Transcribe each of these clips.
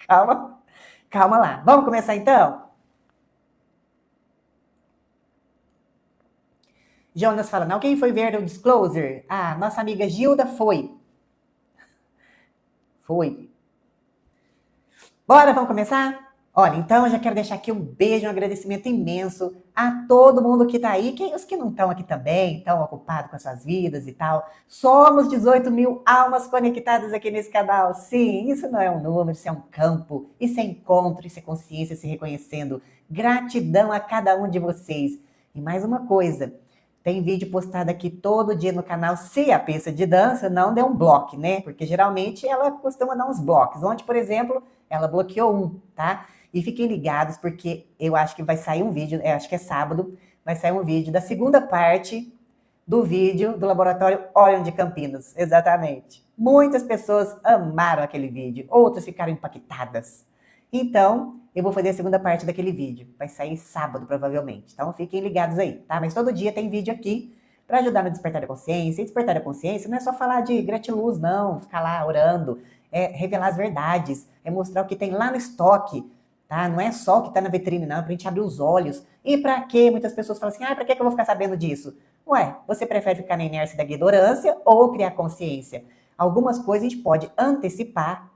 Calma, calma lá. Vamos começar então? Jonas fala, não, quem foi ver o Disclosure? Ah, nossa amiga Gilda foi. Foi. Bora, vamos começar? Olha, então eu já quero deixar aqui um beijo, um agradecimento imenso a todo mundo que tá aí, os que não estão aqui também, estão ocupados com as suas vidas e tal. Somos 18 mil almas conectadas aqui nesse canal. Sim, isso não é um número, isso é um campo, isso é encontro, isso é consciência se reconhecendo. Gratidão a cada um de vocês. E mais uma coisa, tem vídeo postado aqui todo dia no canal, se a pista de dança não der um bloco, né? Porque geralmente ela costuma dar uns blocos. Ontem, por exemplo, ela bloqueou um, tá? E fiquem ligados, porque eu acho que vai sair um vídeo, eu acho que é sábado, vai sair um vídeo da segunda parte do vídeo do Laboratório Orion de Campinas. Exatamente. Muitas pessoas amaram aquele vídeo, outras ficaram impactadas. Então, eu vou fazer a segunda parte daquele vídeo. Vai sair sábado, provavelmente. Então, fiquem ligados aí, tá? Mas todo dia tem vídeo aqui para ajudar no despertar da consciência. E despertar da consciência não é só falar de gratiluz, não. Ficar lá orando. É revelar as verdades. É mostrar o que tem lá no estoque, tá? Não é só o que está na vitrine, não. É pra gente abrir os olhos. E para quê? Muitas pessoas falam assim, pra que eu vou ficar sabendo disso? Ué, você prefere ficar na inércia da ignorância ou criar consciência? Algumas coisas a gente pode antecipar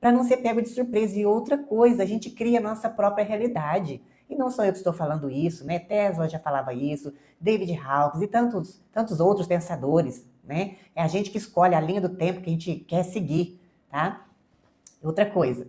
para não ser pego de surpresa. E outra coisa, a gente cria a nossa própria realidade. E não sou eu que estou falando isso, né? Tesla já falava isso, David Hawkins e tantos outros pensadores, né? É a gente que escolhe a linha do tempo que a gente quer seguir, tá? Outra coisa,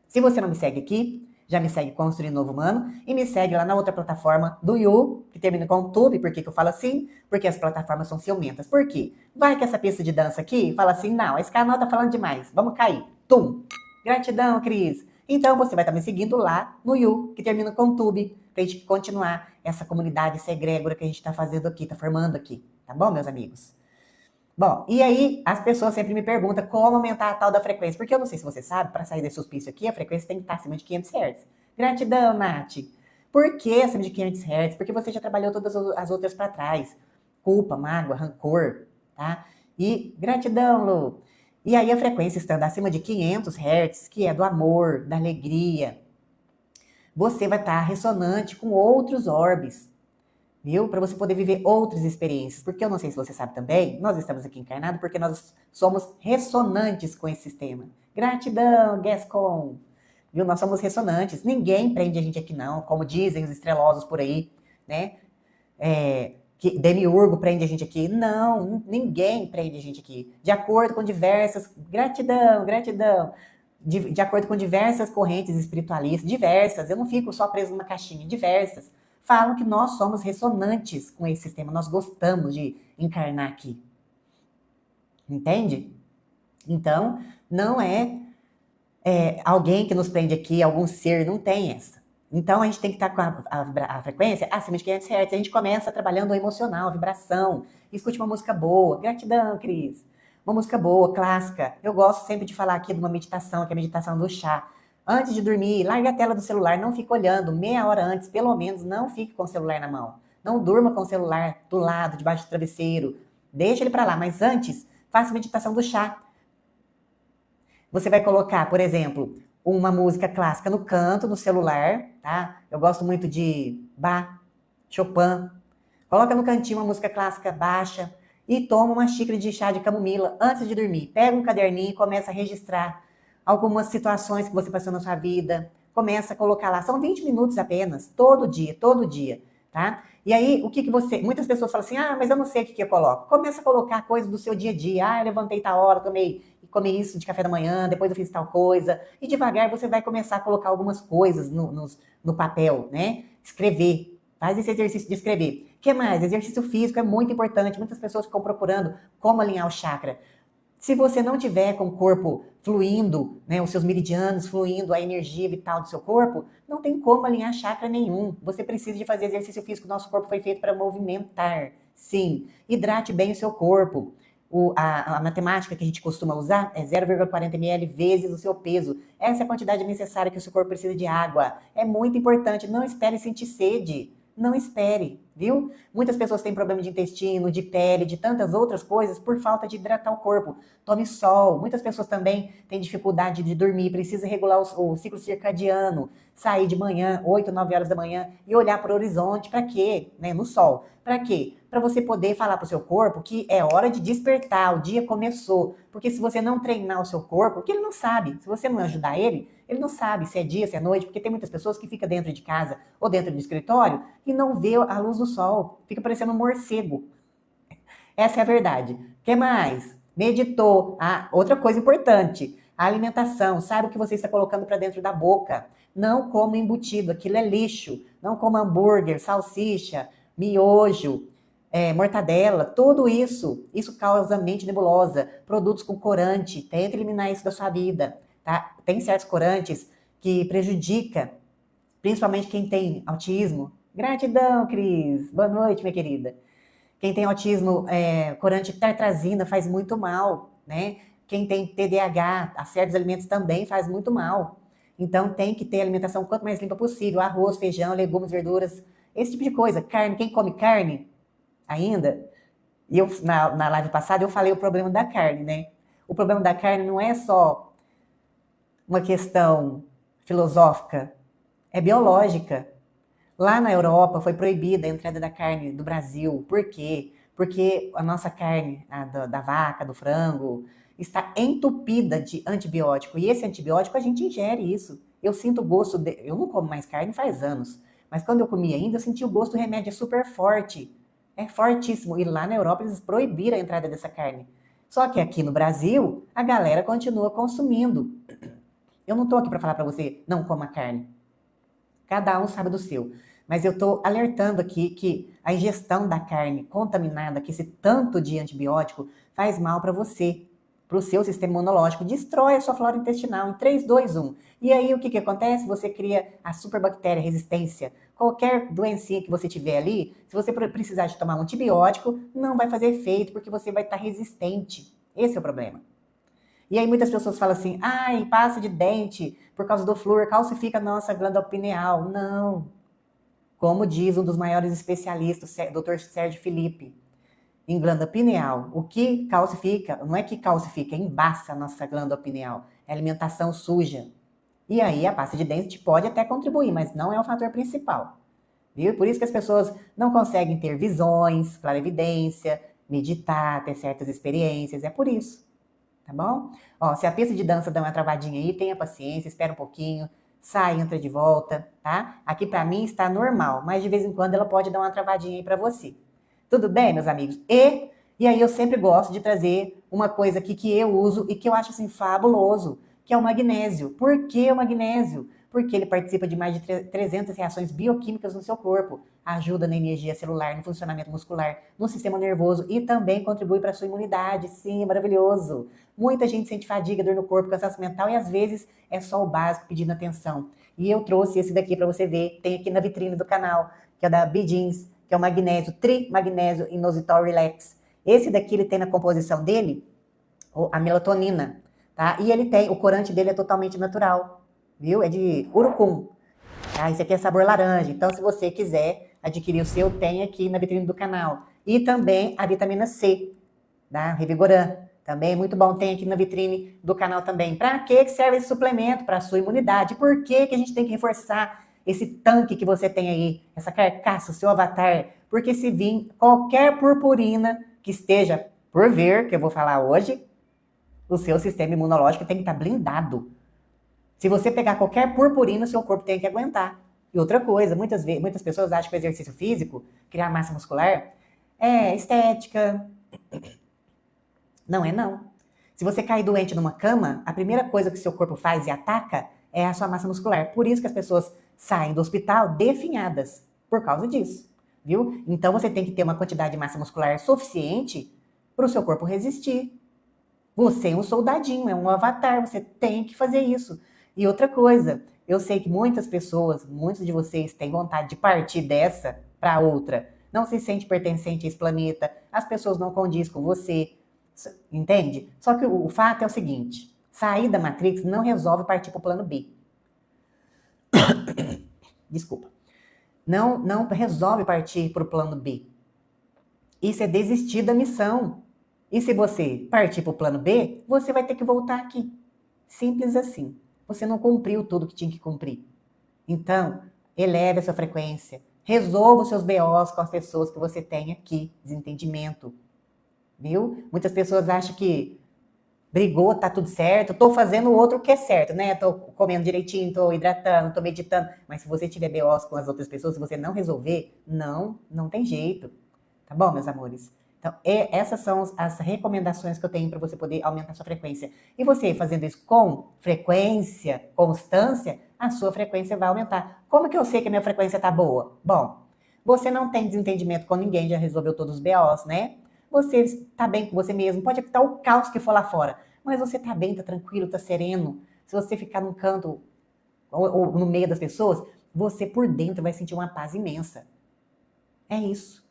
se você não me segue aqui, já me segue Construindo Novo Humano e me segue lá na outra plataforma do You, que termina com Tube. Por que eu falo assim? Porque as plataformas são ciumentas. Por quê? Vai que essa pista de dança aqui fala assim, não, esse canal tá falando demais, vamos cair. Tum! Gratidão, Cris. Então você vai estar me seguindo lá no You, que termina com Tube, pra gente continuar essa comunidade, essa egrégora que a gente tá fazendo aqui, tá formando aqui. Tá bom, meus amigos? Bom, e aí as pessoas sempre me perguntam como aumentar a tal da frequência, porque eu não sei se você sabe, para sair desse hospício aqui, a frequência tem que estar acima de 500 Hz. Gratidão, Nath. Por que acima de 500 Hz? Porque você já trabalhou todas as outras para trás. Culpa, mágoa, rancor, tá? E gratidão, Lu. E aí a frequência estando acima de 500 Hz, que é do amor, da alegria, você vai estar ressonante com outros orbes, viu? Para você poder viver outras experiências. Porque eu não sei se você sabe também, nós estamos aqui encarnados porque nós somos ressonantes com esse sistema. Gratidão, Gascon. Viu? Nós somos ressonantes. Ninguém prende a gente aqui não, como dizem os estrelosos por aí, né? Que Demiurgo prende a gente aqui. Não, ninguém prende a gente aqui. De acordo com diversas... Gratidão, gratidão. De acordo com diversas correntes espiritualistas, diversas, eu não fico só preso numa caixinha, diversas, falam que nós somos ressonantes com esse sistema, nós gostamos de encarnar aqui. Entende? Então, não é alguém que nos prende aqui, algum ser, não tem essa. Então, a gente tem que estar com a frequência acima de 500 Hz. A gente começa trabalhando o emocional, a vibração. Escute uma música boa. Gratidão, Cris. Uma música boa, clássica. Eu gosto sempre de falar aqui de uma meditação, que é a meditação do chá. Antes de dormir, largue a tela do celular, não fique olhando. Meia hora antes, pelo menos, não fique com o celular na mão. Não durma com o celular do lado, debaixo do travesseiro. Deixa ele para lá. Mas antes, faça a meditação do chá. Você vai colocar, por exemplo, uma música clássica no canto, no celular, tá? Eu gosto muito de Bach, Chopin. Coloca no cantinho uma música clássica baixa e toma uma xícara de chá de camomila antes de dormir. Pega um caderninho e começa a registrar algumas situações que você passou na sua vida. Começa a colocar lá. São 20 minutos apenas, todo dia, tá? E aí, o que você... Muitas pessoas falam assim, mas eu não sei o que eu coloco. Começa a colocar coisas do seu dia a dia. Eu levantei tal hora, comi isso de café da manhã, depois eu fiz tal coisa. E devagar você vai começar a colocar algumas coisas no papel, né? Escrever. Faz esse exercício de escrever. O que mais? Exercício físico é muito importante. Muitas pessoas ficam procurando como alinhar o chakra. Se você não tiver com o corpo fluindo, né, os seus meridianos fluindo, a energia vital do seu corpo, não tem como alinhar chakra nenhum. Você precisa de fazer exercício físico. Nosso corpo foi feito para movimentar. Sim. Hidrate bem o seu corpo. A matemática que a gente costuma usar é 0,40 ml vezes o seu peso. Essa é a quantidade necessária que o seu corpo precisa de água. É muito importante. Não espere sentir sede. Não espere. viu? Muitas pessoas têm problema de intestino, de pele, de tantas outras coisas por falta de hidratar o corpo. Tome sol. Muitas pessoas também têm dificuldade de dormir, precisa regular o ciclo circadiano, sair de manhã, 8, 9 horas da manhã e olhar para o horizonte. Para quê? Né? No sol. Para quê? Para você poder falar para o seu corpo que é hora de despertar, o dia começou. Porque se você não treinar o seu corpo, porque ele não sabe, se você não ajudar ele não sabe se é dia, se é noite, porque tem muitas pessoas que ficam dentro de casa ou dentro do escritório e não vê a luz do sol, fica parecendo um morcego. Essa é a verdade. O que mais? Meditou. Ah, outra coisa importante, a alimentação. Sabe o que você está colocando para dentro da boca. Não coma embutido, aquilo é lixo. Não coma hambúrguer, salsicha, miojo, mortadela, tudo isso. Isso causa mente nebulosa. Produtos com corante, tenta eliminar isso da sua vida. Tá? Tem certos corantes que prejudicam, principalmente quem tem autismo. Gratidão, Cris. Boa noite, minha querida. Quem tem autismo, corante tartrazina faz muito mal, né? Quem tem TDAH, a certos alimentos também faz muito mal. Então tem que ter alimentação quanto mais limpa possível, arroz, feijão, legumes, verduras, esse tipo de coisa. Carne, quem come carne ainda, e eu na live passada eu falei o problema da carne, né? O problema da carne não é só uma questão filosófica, é biológica. Lá na Europa foi proibida a entrada da carne do Brasil. Por quê? Porque a nossa carne, da vaca, do frango, está entupida de antibiótico. E esse antibiótico a gente ingere isso. Eu sinto o gosto, eu não como mais carne faz anos, mas quando eu comia ainda, eu senti o gosto do remédio, é super forte. É fortíssimo. E lá na Europa eles proibiram a entrada dessa carne. Só que aqui no Brasil, a galera continua consumindo. Eu não estou aqui para falar para você, não coma carne. Cada um sabe do seu. Mas eu estou alertando aqui que a ingestão da carne contaminada, que esse tanto de antibiótico, faz mal para você, para o seu sistema imunológico. Destrói a sua flora intestinal em 3, 2, 1. E aí o que acontece? Você cria a superbactéria, resistência. Qualquer doencinha que você tiver ali, se você precisar de tomar um antibiótico, não vai fazer efeito, porque você vai estar resistente. Esse é o problema. E aí muitas pessoas falam assim, ai, pasta de dente, por causa do flúor, calcifica a nossa glândula pineal. Não. Como diz um dos maiores especialistas, o Dr. Sérgio Felipe, em glândula pineal, o que calcifica, não é que calcifica, embaça a nossa glândula pineal, é alimentação suja. E aí a pasta de dente pode até contribuir, mas não é o fator principal. Viu? Por isso que as pessoas não conseguem ter visões, clarividência, meditar, ter certas experiências, é por isso. Tá bom? Ó, se a pista de dança dá uma travadinha aí, tenha paciência, espera um pouquinho, sai, entra de volta, tá? Aqui pra mim está normal, mas de vez em quando ela pode dar uma travadinha aí pra você. Tudo bem, meus amigos? E aí eu sempre gosto de trazer uma coisa aqui que eu uso e que eu acho assim fabuloso, que é o magnésio. Por que o magnésio? Porque ele participa de mais de 300 reações bioquímicas no seu corpo, ajuda na energia celular, no funcionamento muscular, no sistema nervoso e também contribui para a sua imunidade. Sim, maravilhoso. Muita gente sente fadiga, dor no corpo, cansaço mental e às vezes é só o básico pedindo atenção. E eu trouxe esse daqui para você ver, tem aqui na vitrine do canal, que é da B-Jeans, que é o magnésio, Tri-Magnésio Inositol Relax. Esse daqui ele tem na composição dele a melatonina, tá? E ele tem, o corante dele é totalmente natural, viu? É de urucum. Tá? Esse aqui é sabor laranja. Então, se você quiser adquirir o seu, tem aqui na vitrine do canal. E também a vitamina C, tá? Revigoran. Também é muito bom, tem aqui na vitrine do canal também. Para que serve esse suplemento? Para a sua imunidade. Por que a gente tem que reforçar esse tanque que você tem aí, essa carcaça, o seu avatar? Porque se vir qualquer purpurina que esteja por vir, que eu vou falar hoje, o seu sistema imunológico tem que estar blindado. Se você pegar qualquer purpurina, o seu corpo tem que aguentar. E outra coisa, muitas pessoas acham que o exercício físico, criar massa muscular, é estética. Não é não. Se você cair doente numa cama, a primeira coisa que o seu corpo faz e ataca é a sua massa muscular. Por isso que as pessoas saem do hospital definhadas, por causa disso, viu? Então você tem que ter uma quantidade de massa muscular suficiente para o seu corpo resistir. Você é um soldadinho, é um avatar, você tem que fazer isso. E outra coisa, eu sei que muitas pessoas, muitos de vocês têm vontade de partir dessa para outra. Não se sente pertencente a esse planeta, as pessoas não condizem com você, entende? Só que o fato é o seguinte, sair da Matrix não resolve partir para o plano B. Desculpa. Não resolve partir para o plano B. Isso é desistir da missão. E se você partir para o plano B, você vai ter que voltar aqui. Simples assim. Você não cumpriu tudo que tinha que cumprir. Então, eleve a sua frequência. Resolva os seus BOs com as pessoas que você tem aqui. Desentendimento. Viu? Muitas pessoas acham que brigou, tá tudo certo, tô fazendo o outro que é certo, né? Tô comendo direitinho, tô hidratando, tô meditando. Mas se você tiver BOs com as outras pessoas, se você não resolver, não tem jeito. Tá bom, meus amores? Então, essas são as recomendações que eu tenho para você poder aumentar sua frequência. E você fazendo isso com frequência, constância, a sua frequência vai aumentar. Como que eu sei que a minha frequência tá boa? Bom, você não tem desentendimento com ninguém, já resolveu todos os BOs, né? Você está bem com você mesmo, pode estar o caos que for lá fora, mas você está bem, está tranquilo, está sereno. Se você ficar num canto ou no meio das pessoas, você por dentro vai sentir uma paz imensa. É isso.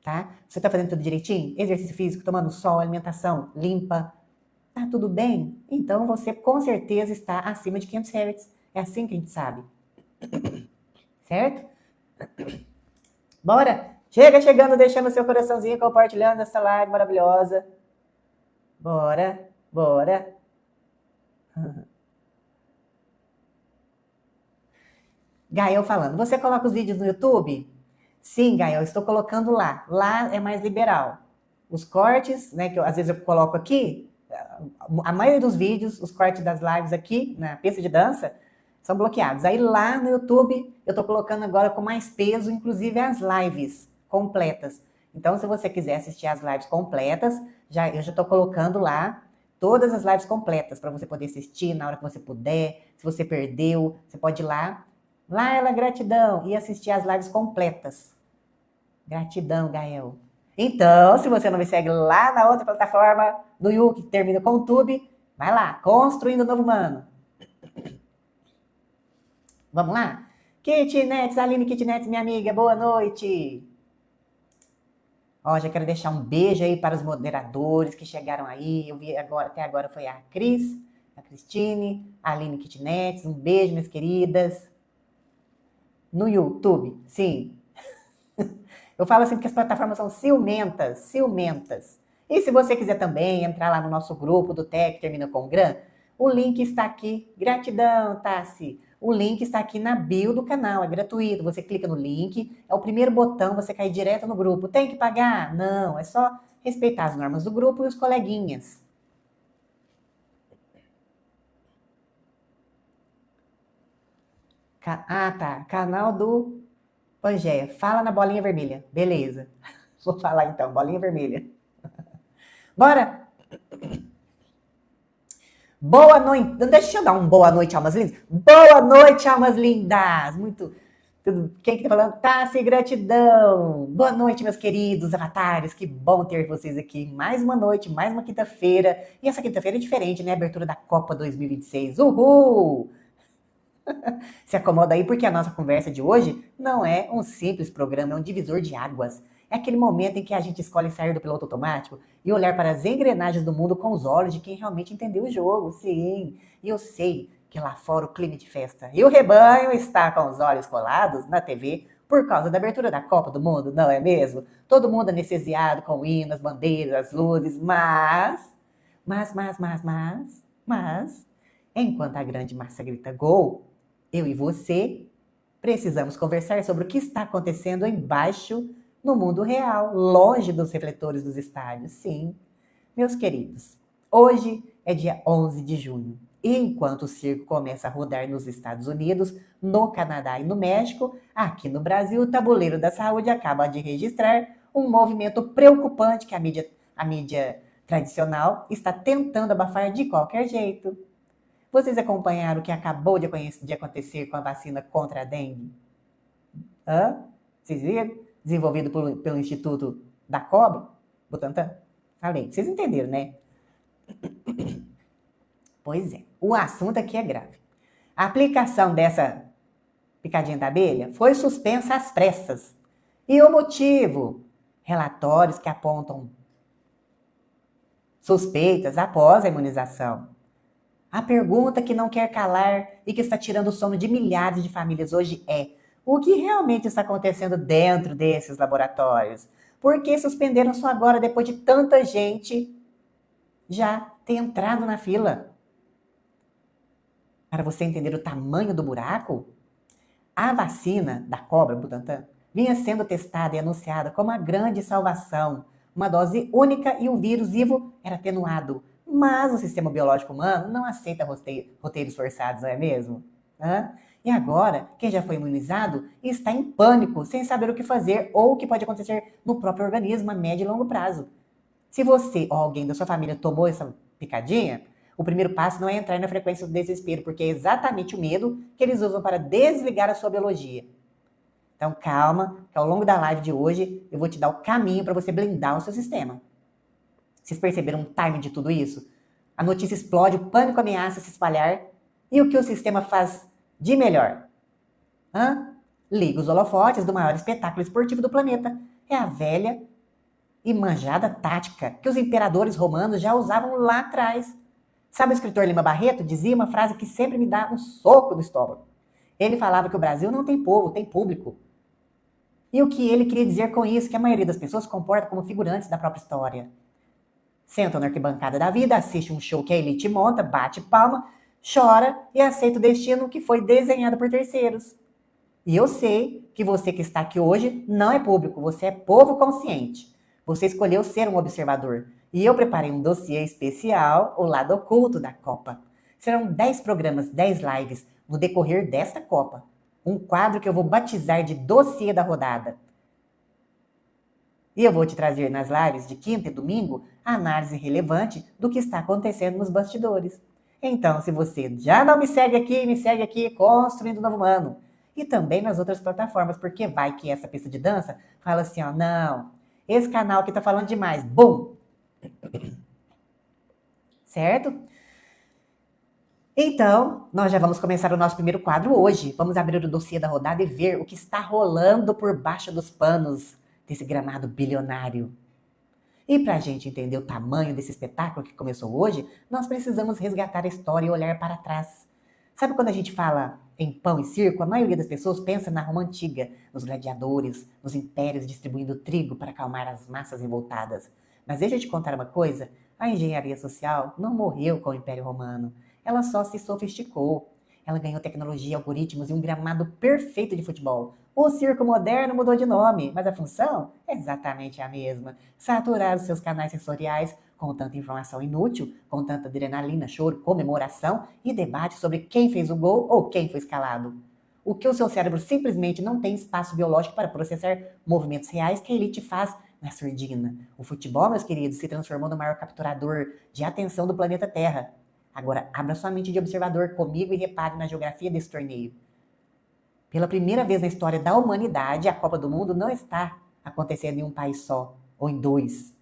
Tá? Você está fazendo tudo direitinho? Exercício físico, tomando sol, alimentação limpa. Tá tudo bem? Então você com certeza está acima de 500 Hz. É assim que a gente sabe. Certo? Bora? Chega chegando, deixando seu coraçãozinho, compartilhando essa live maravilhosa. Bora, bora. Gael falando, você coloca os vídeos no YouTube? Sim, Gael, estou colocando lá. Lá é mais liberal. Os cortes, né, que às vezes eu coloco aqui, a maioria dos vídeos, os cortes das lives aqui, na pista de dança, são bloqueados. Aí lá no YouTube, eu estou colocando agora com mais peso, inclusive as lives completas. Então, se você quiser assistir as lives completas, eu já estou colocando lá todas as lives completas para você poder assistir na hora que você puder. Se você perdeu, você pode ir lá. Laila, gratidão. E assistir as lives completas. Gratidão, Gael. Então, se você não me segue lá na outra plataforma do You, que termina com o Tube, vai lá, Construindo o Novo Humano. Vamos lá? Kitnets, Aline Kitnets, minha amiga, boa noite. Ó, já quero deixar um beijo aí para os moderadores que chegaram aí. Eu vi agora, até agora foi a Cris, a Cristine, a Aline Kitnets. Um beijo, minhas queridas. No YouTube, sim. Eu falo assim porque as plataformas são ciumentas, ciumentas. E se você quiser também entrar lá no nosso grupo do TEC, termina com Gran, o link está aqui. Gratidão, Tassi. O link está aqui na bio do canal, é gratuito. Você clica no link, é o primeiro botão, você cai direto no grupo. Tem que pagar? Não, é só respeitar as normas do grupo e os coleguinhas. Ah, tá. Canal do Pangeia. Fala na bolinha vermelha. Beleza. Vou falar então, bolinha vermelha. Bora! Boa noite. Deixa eu dar um boa noite, almas lindas. Boa noite, almas lindas. Muito. Quem que tá falando? Tassi, gratidão. Boa noite, meus queridos avatares. Que bom ter vocês aqui. Mais uma noite, mais uma quinta-feira. E essa quinta-feira é diferente, né? Abertura da Copa 2026. Uhul! Se acomoda aí, porque a nossa conversa de hoje não é um simples programa, é um divisor de águas. É aquele momento em que a gente escolhe sair do piloto automático e olhar para as engrenagens do mundo com os olhos de quem realmente entendeu o jogo. Sim, e eu sei que lá fora o clima de festa e o rebanho está com os olhos colados na TV por causa da abertura da Copa do Mundo, não é mesmo? Todo mundo anestesiado com hinos, bandeiras, luzes, mas, enquanto a grande massa grita gol, eu e você precisamos conversar sobre o que está acontecendo embaixo no mundo real, longe dos refletores dos estádios. Sim, meus queridos, hoje é dia 11 de junho. E enquanto o circo começa a rodar nos Estados Unidos, no Canadá e no México, aqui no Brasil, o Tabuleiro da Saúde acaba de registrar um movimento preocupante que a mídia tradicional está tentando abafar de qualquer jeito. Vocês acompanharam o que acabou de acontecer com a vacina contra a dengue? Hã? Vocês viram? Desenvolvido pelo Instituto da Cobra, Butantan? Falei, vocês entenderam, né? Pois é, o assunto aqui é grave. A aplicação dessa picadinha da abelha foi suspensa às pressas. E o motivo? Relatórios que apontam suspeitas após a imunização. A pergunta que não quer calar e que está tirando o sono de milhares de famílias hoje é: o que realmente está acontecendo dentro desses laboratórios. Por que suspenderam só agora, depois de tanta gente já ter entrado na fila? Para você entender o tamanho do buraco, a vacina da cobra Butantan vinha sendo testada e anunciada como a grande salvação. Uma dose única e o vírus vivo era atenuado. Mas o sistema biológico humano não aceita roteiros forçados, não é mesmo? Hã? E agora, quem já foi imunizado está em pânico, sem saber o que fazer ou o que pode acontecer no próprio organismo a médio e longo prazo. Se você ou alguém da sua família tomou essa picadinha, o primeiro passo não é entrar na frequência do desespero, porque é exatamente o medo que eles usam para desligar a sua biologia. Então calma, que ao longo da live de hoje eu vou te dar o caminho para você blindar o seu sistema. Vocês perceberam o timing de tudo isso? A notícia explode, o pânico ameaça se espalhar. E o que o sistema faz de melhor? Liga os holofotes do maior espetáculo esportivo do planeta. É a velha e manjada tática que os imperadores romanos já usavam lá atrás. Sabe, o escritor Lima Barreto dizia uma frase que sempre me dá um soco no estômago. Ele falava que o Brasil não tem povo, tem público. E o que ele queria dizer com isso? Que a maioria das pessoas se comporta como figurantes da própria história. Sentam na arquibancada da vida, assiste um show que a elite monta, bate palma, chora e aceita o destino que foi desenhado por terceiros. E eu sei que você que está aqui hoje não é público, você é povo consciente. Você escolheu ser um observador. E eu preparei um dossiê especial, o lado oculto da Copa. Serão 10 programas, 10 lives no decorrer desta Copa. Um quadro que eu vou batizar de dossiê da rodada. E eu vou te trazer nas lives de quinta e domingo a análise relevante do que está acontecendo nos bastidores. Então, se você já não me segue aqui, Construindo Novo Humano. E também nas outras plataformas, porque vai que essa pista de dança fala assim, ó, não, esse canal aqui tá falando demais. Bum! Certo? Então, nós já vamos começar o nosso primeiro quadro hoje. Vamos abrir o dossiê da rodada e ver o que está rolando por baixo dos panos desse gramado bilionário. E para a gente entender o tamanho desse espetáculo que começou hoje, nós precisamos resgatar a história e olhar para trás. Sabe quando a gente fala em pão e circo, a maioria das pessoas pensa na Roma antiga, nos gladiadores, nos impérios distribuindo trigo para acalmar as massas revoltadas. Mas deixa eu te contar uma coisa, a engenharia social não morreu com o Império Romano, ela só se sofisticou. Ela ganhou tecnologia, algoritmos e um gramado perfeito de futebol. O circo moderno mudou de nome, mas a função é exatamente a mesma. Saturar os seus canais sensoriais com tanta informação inútil, com tanta adrenalina, choro, comemoração e debate sobre quem fez o gol ou quem foi escalado. O que o seu cérebro simplesmente não tem espaço biológico para processar movimentos reais que a elite faz na surdina. O futebol, meus queridos, se transformou no maior capturador de atenção do planeta Terra. Agora, abra sua mente de observador comigo e repare na geografia desse torneio. Pela primeira vez na história da humanidade, a Copa do Mundo não está acontecendo em um país só, ou em 2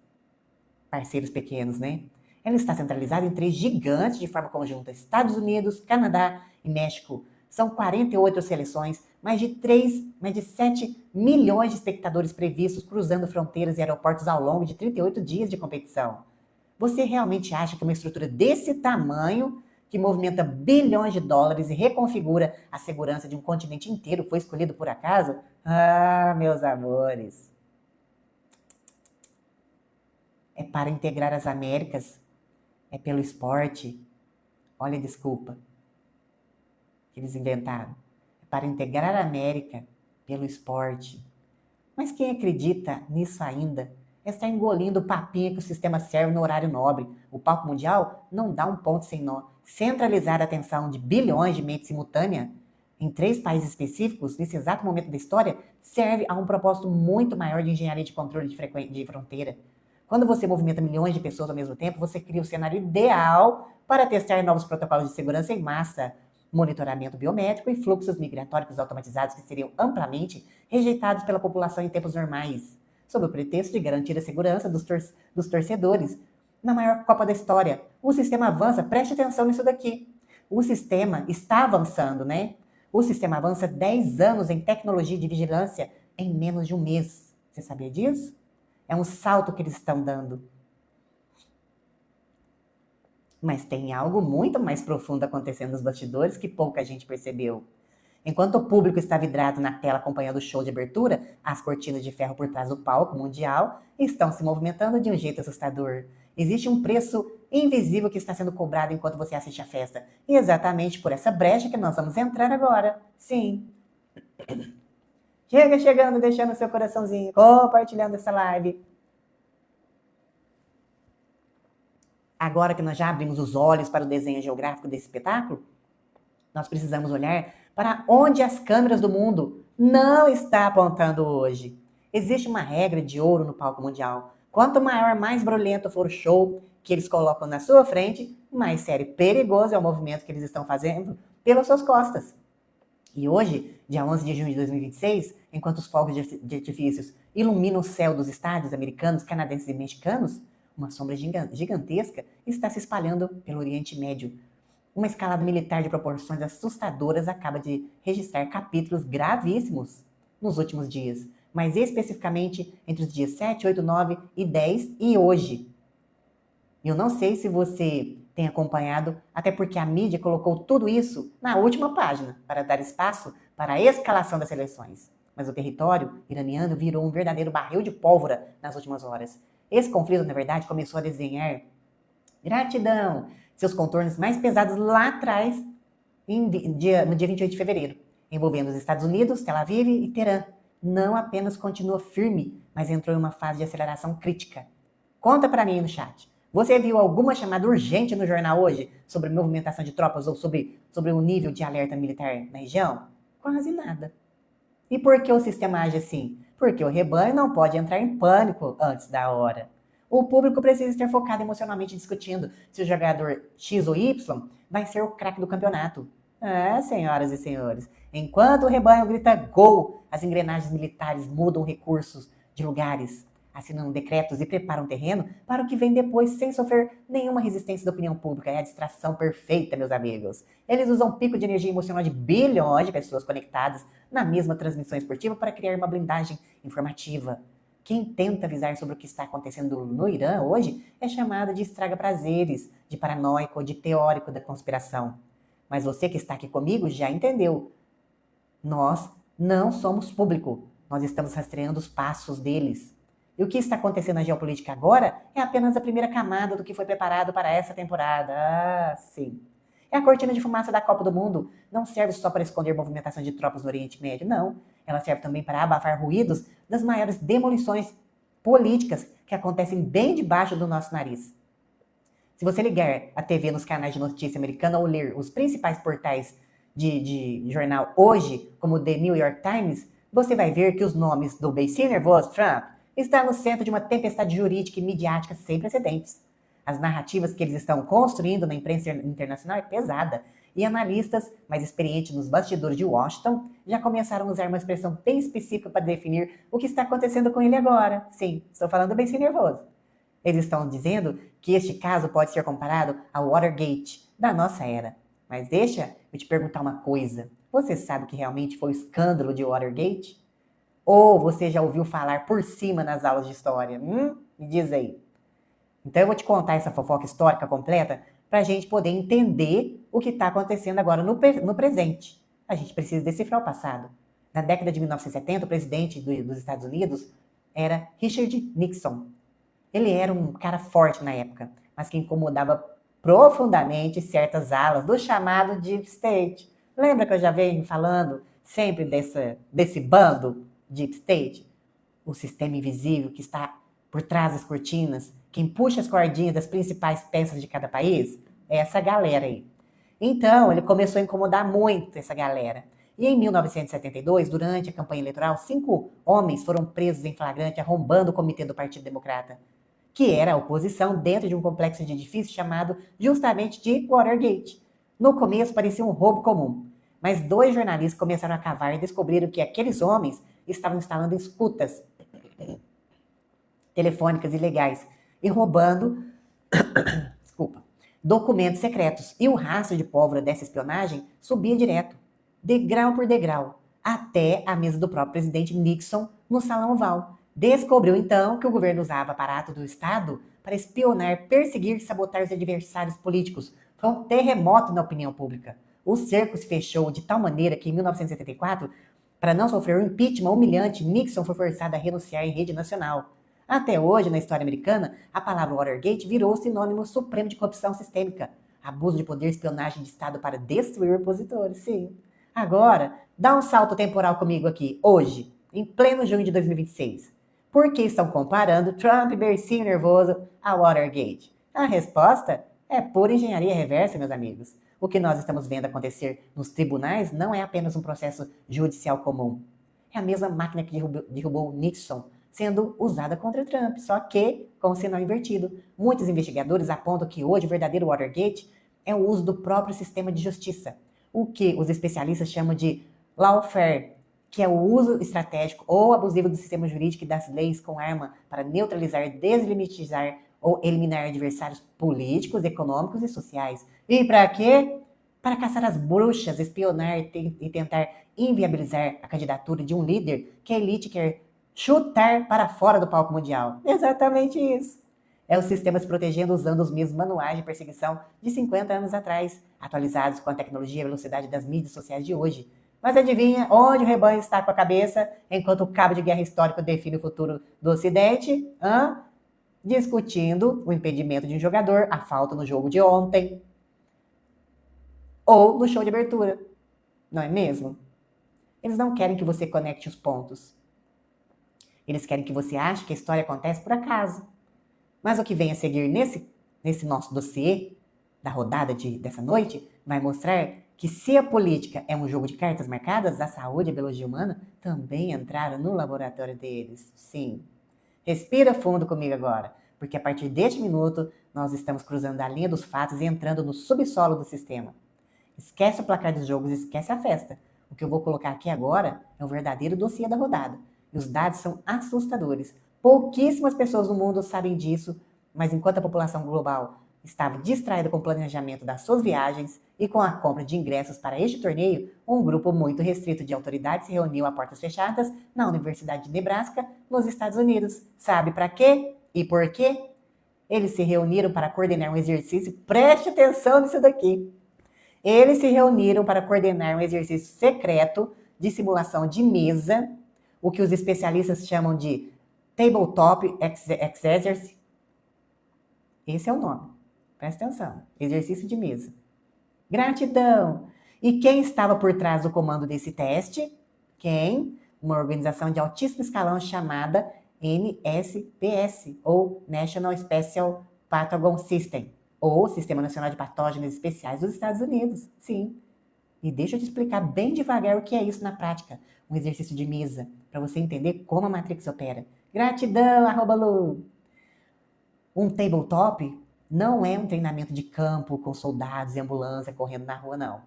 parceiros pequenos, né? Ela está centralizada em 3 gigantes de forma conjunta, Estados Unidos, Canadá e México. São 48 seleções, mais de 7 milhões de espectadores previstos cruzando fronteiras e aeroportos ao longo de 38 dias de competição. Você realmente acha que uma estrutura desse tamanho, que movimenta bilhões de dólares e reconfigura a segurança de um continente inteiro, foi escolhido por acaso? Ah, meus amores. É para integrar as Américas. É pelo esporte. Olha a desculpa que eles inventaram. É para integrar a América pelo esporte. Mas quem acredita nisso ainda está engolindo o papinho que o sistema serve no horário nobre. O palco mundial não dá um ponto sem nó. Centralizar a atenção de bilhões de mentes simultânea em 3 países específicos, nesse exato momento da história, serve a um propósito muito maior de engenharia de controle de fronteira. Quando você movimenta milhões de pessoas ao mesmo tempo, você cria o cenário ideal para testar novos protocolos de segurança em massa, monitoramento biométrico e fluxos migratórios automatizados que seriam amplamente rejeitados pela população em tempos normais, sob o pretexto de garantir a segurança dos torcedores. Na maior Copa da história, o sistema avança, preste atenção nisso daqui. O sistema está avançando, né? O sistema avança 10 anos em tecnologia de vigilância em menos de um mês. Você sabia disso? É um salto que eles estão dando. Mas tem algo muito mais profundo acontecendo nos bastidores que pouca gente percebeu. Enquanto o público está vidrado na tela acompanhando o show de abertura, as cortinas de ferro por trás do palco mundial estão se movimentando de um jeito assustador. Existe um preço invisível que está sendo cobrado enquanto você assiste a festa. E exatamente por essa brecha que nós vamos entrar agora. Sim. Chega chegando, deixando seu coraçãozinho, compartilhando essa live. Agora que nós já abrimos os olhos para o desenho geográfico desse espetáculo, nós precisamos olhar para onde as câmeras do mundo não estão apontando hoje. Existe uma regra de ouro no palco mundial. Quanto maior, mais brulento for o show que eles colocam na sua frente, mais sério e perigoso é o movimento que eles estão fazendo pelas suas costas. E hoje, dia 11 de junho de 2026, enquanto os fogos de artifícios iluminam o céu dos estádios americanos, canadenses e mexicanos, uma sombra gigantesca está se espalhando pelo Oriente Médio. Uma escalada militar de proporções assustadoras acaba de registrar capítulos gravíssimos nos últimos dias, mas especificamente entre os dias 7, 8, 9 e 10 e hoje. Eu não sei se você tem acompanhado, até porque a mídia colocou tudo isso na última página, para dar espaço para a escalação das eleições. Mas o território iraniano virou um verdadeiro barril de pólvora nas últimas horas. Esse conflito, na verdade, começou a desenhar gratidão, seus contornos mais pesados lá atrás, no dia 28 de fevereiro, envolvendo os Estados Unidos, Tel Aviv e Teherã. Não apenas continua firme, mas entrou em uma fase de aceleração crítica. Conta para mim no chat. Você viu alguma chamada urgente no jornal hoje sobre movimentação de tropas ou sobre o nível de alerta militar na região? Quase nada. E por que o sistema age assim? Porque o rebanho não pode entrar em pânico antes da hora. O público precisa estar focado emocionalmente discutindo se o jogador X ou Y vai ser o craque do campeonato. Senhoras e senhores, enquanto o rebanho grita gol, as engrenagens militares mudam recursos de lugares, assinam decretos e preparam terreno para o que vem depois sem sofrer nenhuma resistência da opinião pública. É a distração perfeita, meus amigos. Eles usam um pico de energia emocional de bilhões de pessoas conectadas na mesma transmissão esportiva para criar uma blindagem informativa. Quem tenta avisar sobre o que está acontecendo no Irã hoje é chamado de estraga-prazeres, de paranoico ou de teórico da conspiração. Mas você que está aqui comigo já entendeu. Nós não somos público. Nós estamos rastreando os passos deles. E o que está acontecendo na geopolítica agora é apenas a primeira camada do que foi preparado para essa temporada. Sim. É a cortina de fumaça da Copa do Mundo. Não serve só para esconder movimentação de tropas no Oriente Médio, não. Ela serve também para abafar ruídos das maiores demolições políticas que acontecem bem debaixo do nosso nariz. Se você ligar a TV nos canais de notícia americana ou ler os principais portais de jornal hoje, como o The New York Times, você vai ver que os nomes do beicinho nervoso Trump estão no centro de uma tempestade jurídica e midiática sem precedentes. As narrativas que eles estão construindo na imprensa internacional é pesada, e analistas mais experientes nos bastidores de Washington já começaram a usar uma expressão bem específica para definir o que está acontecendo com ele agora. Sim, estou falando bem sem nervoso. Eles estão dizendo que este caso pode ser comparado ao Watergate da nossa era. Mas deixa eu te perguntar uma coisa. Você sabe o que realmente foi o escândalo de Watergate? Ou você já ouviu falar por cima nas aulas de história? Me diz aí. Então eu vou te contar essa fofoca histórica completa para a gente poder entender o que está acontecendo agora no presente. A gente precisa decifrar o passado. Na década de 1970, o presidente dos Estados Unidos era Richard Nixon. Ele era um cara forte na época, mas que incomodava profundamente certas alas do chamado Deep State. Lembra que eu já venho falando sempre desse bando Deep State? O sistema invisível que está por trás das cortinas, quem puxa as cordinhas das principais peças de cada país, é essa galera aí. Então, ele começou a incomodar muito essa galera. E em 1972, durante a campanha eleitoral, 5 homens foram presos em flagrante arrombando o comitê do Partido Democrata, que era a oposição dentro de um complexo de edifícios chamado justamente de Watergate. No começo parecia um roubo comum, mas 2 jornalistas começaram a cavar e descobriram que aqueles homens estavam instalando escutas telefônicas ilegais e roubando documentos secretos. E o rastro de pólvora dessa espionagem subia direto, degrau por degrau, até a mesa do próprio presidente Nixon no Salão Oval. Descobriu, então, que o governo usava aparato do Estado para espionar, perseguir e sabotar os adversários políticos. Foi um terremoto na opinião pública. O cerco se fechou de tal maneira que em 1974, para não sofrer um impeachment humilhante, Nixon foi forçado a renunciar em rede nacional. Até hoje, na história americana, a palavra Watergate virou sinônimo supremo de corrupção sistêmica. Abuso de poder, espionagem de Estado para destruir opositores, sim. Agora, dá um salto temporal comigo aqui, hoje, em pleno junho de 2026. Por que estão comparando Trump, bercinho nervoso, a Watergate? A resposta é pura engenharia reversa, meus amigos. O que nós estamos vendo acontecer nos tribunais não é apenas um processo judicial comum. É a mesma máquina que derrubou Nixon, sendo usada contra Trump, só que com o sinal invertido. Muitos investigadores apontam que hoje o verdadeiro Watergate é o uso do próprio sistema de justiça, o que os especialistas chamam de lawfare, que é o uso estratégico ou abusivo do sistema jurídico e das leis com arma para neutralizar, deslegitimar ou eliminar adversários políticos, econômicos e sociais. E para quê? Para caçar as bruxas, espionar e tentar inviabilizar a candidatura de um líder que a elite quer chutar para fora do palco mundial. Exatamente isso. É o sistema se protegendo usando os mesmos manuais de perseguição de 50 anos atrás, atualizados com a tecnologia e a velocidade das mídias sociais de hoje. Mas adivinha onde o rebanho está com a cabeça enquanto o cabo de guerra histórico define o futuro do Ocidente? Discutindo o impedimento de um jogador, a falta no jogo de ontem, ou no show de abertura. Não é mesmo? Eles não querem que você conecte os pontos. Eles querem que você ache que a história acontece por acaso. Mas o que vem a seguir nesse nosso dossiê da rodada dessa noite vai mostrar que se a política é um jogo de cartas marcadas, a saúde e a biologia humana também entraram no laboratório deles. Sim. Respira fundo comigo agora, porque a partir deste minuto nós estamos cruzando a linha dos fatos e entrando no subsolo do sistema. Esquece o placar dos jogos, esquece a festa. O que eu vou colocar aqui agora é o verdadeiro dossiê da rodada. E os dados são assustadores. Pouquíssimas pessoas no mundo sabem disso, mas enquanto a população global estava distraída com o planejamento das suas viagens e com a compra de ingressos para este torneio, um grupo muito restrito de autoridades se reuniu a portas fechadas na Universidade de Nebraska, nos Estados Unidos. Sabe para quê e por quê? Eles se reuniram para coordenar um exercício, preste atenção nisso daqui. Eles se reuniram para coordenar um exercício secreto de simulação de mesa, o que os especialistas chamam de Tabletop Exercise. Esse é o nome. Presta atenção. Exercício de mesa. Gratidão! E quem estava por trás do comando desse teste? Quem? Uma organização de altíssimo escalão chamada NSPS, ou National Special Pathogen System, ou Sistema Nacional de Patógenos Especiais dos Estados Unidos. Sim. E deixa eu te explicar bem devagar o que é isso na prática. Um exercício de mesa, para você entender como a Matrix opera. Gratidão, @Lu! Um tabletop não é um treinamento de campo com soldados e ambulância correndo na rua, não.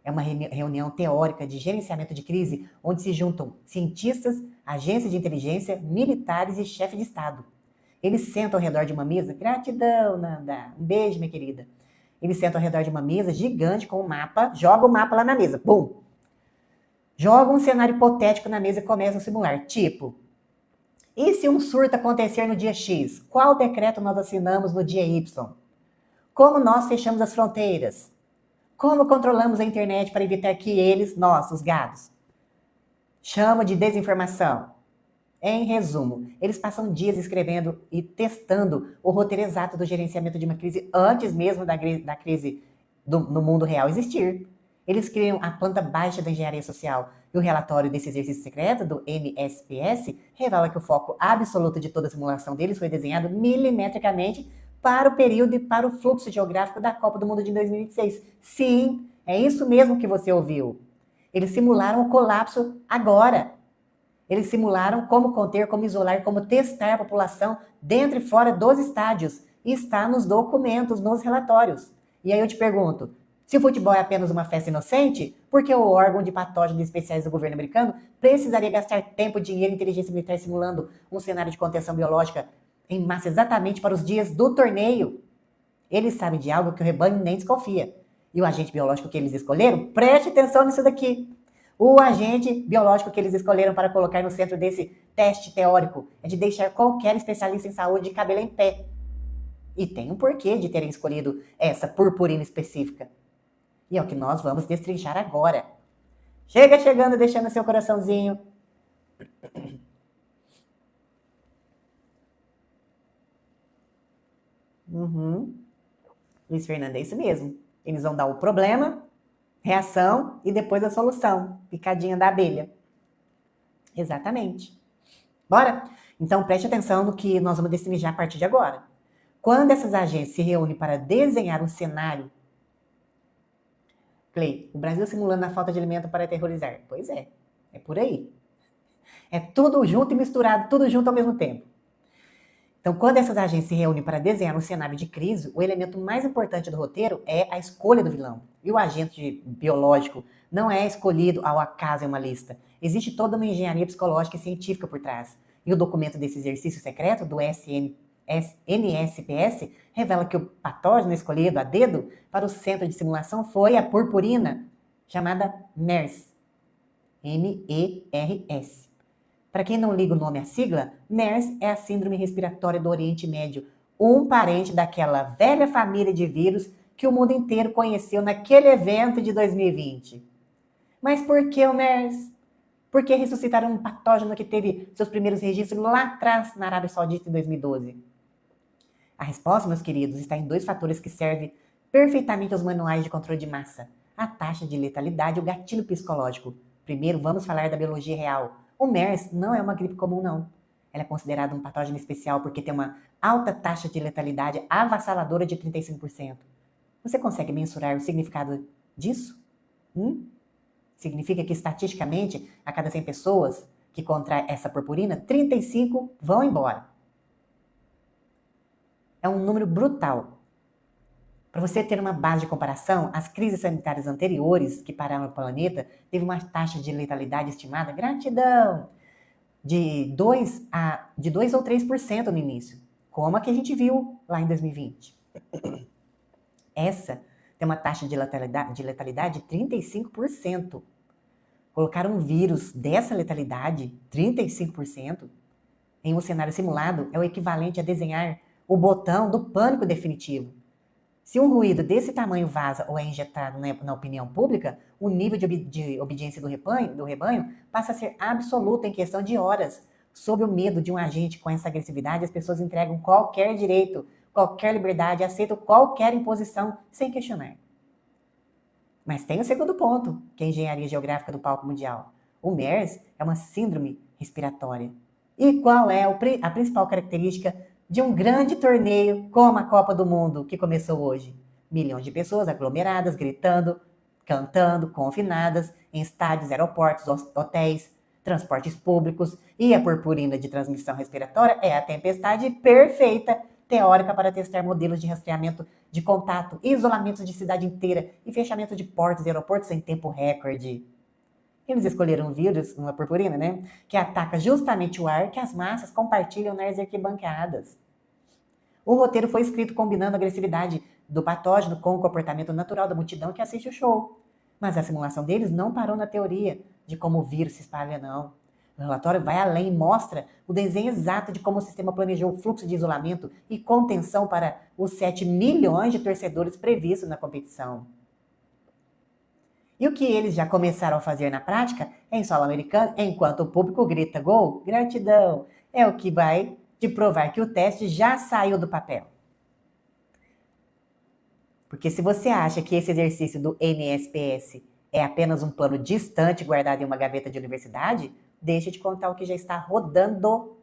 É uma reunião teórica de gerenciamento de crise, onde se juntam cientistas, agências de inteligência, militares e chefes de Estado. Eles sentam ao redor de uma mesa. Gratidão, Nanda. Um beijo, minha querida. Eles sentam ao redor de uma mesa gigante com um mapa, joga o mapa lá na mesa. Bum! Joga um cenário hipotético na mesa e começam a simular. Tipo, e se um surto acontecer no dia X? Qual decreto nós assinamos no dia Y? Como nós fechamos as fronteiras? Como controlamos a internet para evitar que eles, nós, os gados, chama de desinformação? Em resumo, eles passam dias escrevendo e testando o roteiro exato do gerenciamento de uma crise antes mesmo da crise no mundo real existir. Eles criam a planta baixa da engenharia social. E o relatório desse exercício secreto, do NSPS, revela que o foco absoluto de toda a simulação deles foi desenhado milimetricamente para o período e para o fluxo geográfico da Copa do Mundo de 2026. Sim, é isso mesmo que você ouviu. Eles simularam o colapso agora. Eles simularam como conter, como isolar, como testar a população dentro e fora dos estádios. E está nos documentos, nos relatórios. E aí eu te pergunto, se o futebol é apenas uma festa inocente, por que o órgão de patógenos especiais do governo americano precisaria gastar tempo, dinheiro e inteligência militar simulando um cenário de contenção biológica em massa exatamente para os dias do torneio? Eles sabem de algo que o rebanho nem desconfia. E o agente biológico que eles escolheram, preste atenção nisso daqui. O agente biológico que eles escolheram para colocar no centro desse teste teórico é de deixar qualquer especialista em saúde de cabelo em pé. E tem um porquê de terem escolhido essa purpurina específica. E é o que nós vamos destrinchar agora. Chega chegando, deixando seu coraçãozinho. Luiz Fernando, é isso mesmo. Eles vão dar o problema, reação e depois a solução. Picadinha da abelha. Exatamente. Bora? Então preste atenção no que nós vamos destrinchar a partir de agora. Quando essas agências se reúnem para desenhar um cenário, Clay, o Brasil simulando a falta de alimento para aterrorizar. Pois é por aí. É tudo junto e misturado, tudo junto ao mesmo tempo. Então, quando essas agências se reúnem para desenhar um cenário de crise, o elemento mais importante do roteiro é a escolha do vilão. E o agente biológico não é escolhido ao acaso em uma lista. Existe toda uma engenharia psicológica e científica por trás. E o documento desse exercício secreto, do NSPS, revela que o patógeno escolhido a dedo para o centro de simulação foi a purpurina, chamada MERS. MERS. Para quem não liga o nome à sigla, MERS é a síndrome respiratória do Oriente Médio, um parente daquela velha família de vírus que o mundo inteiro conheceu naquele evento de 2020. Mas por que o MERS? Por que ressuscitaram um patógeno que teve seus primeiros registros lá atrás, na Arábia Saudita, em 2012? A resposta, meus queridos, está em dois fatores que servem perfeitamente aos manuais de controle de massa: a taxa de letalidade e o gatilho psicológico. Primeiro, vamos falar da biologia real. O MERS não é uma gripe comum, não. Ela é considerada um patógeno especial porque tem uma alta taxa de letalidade avassaladora de 35%. Você consegue mensurar o significado disso? Significa que, estatisticamente, a cada 100 pessoas que contraem essa purpurina, 35 vão embora. É um número brutal. Para você ter uma base de comparação, as crises sanitárias anteriores que pararam o planeta teve uma taxa de letalidade estimada, gratidão, de 2 ou 3% no início, como a que a gente viu lá em 2020. Essa tem uma taxa de letalidade de 35%. Colocar um vírus dessa letalidade, 35%, em um cenário simulado é o equivalente a desenhar o botão do pânico definitivo. Se um ruído desse tamanho vaza ou é injetado na opinião pública, o nível de obediência do rebanho passa a ser absoluto em questão de horas. Sob o medo de um agente com essa agressividade, as pessoas entregam qualquer direito, qualquer liberdade, aceitam qualquer imposição sem questionar. Mas tem o segundo ponto, que é a engenharia geográfica do palco mundial. O MERS é uma síndrome respiratória. E qual é a principal característica de um grande torneio como a Copa do Mundo, que começou hoje? Milhões de pessoas aglomeradas, gritando, cantando, confinadas, em estádios, aeroportos, hotéis, transportes públicos, e a purpurina de transmissão respiratória é a tempestade perfeita, teórica, para testar modelos de rastreamento de contato, isolamento de cidade inteira e fechamento de portos e aeroportos em tempo recorde. Eles escolheram um vírus, uma purpurina, né? Que ataca justamente o ar que as massas compartilham nas arquibancadas. O roteiro foi escrito combinando a agressividade do patógeno com o comportamento natural da multidão que assiste o show. Mas a simulação deles não parou na teoria de como o vírus se espalha, não. O relatório vai além e mostra o desenho exato de como o sistema planejou o fluxo de isolamento e contenção para os 7 milhões de torcedores previstos na competição. E o que eles já começaram a fazer na prática, em solo americano, enquanto o público grita gol, gratidão, é o que vai te provar que o teste já saiu do papel. Porque se você acha que esse exercício do NSPS é apenas um plano distante guardado em uma gaveta de universidade, deixa eu te contar o que já está rodando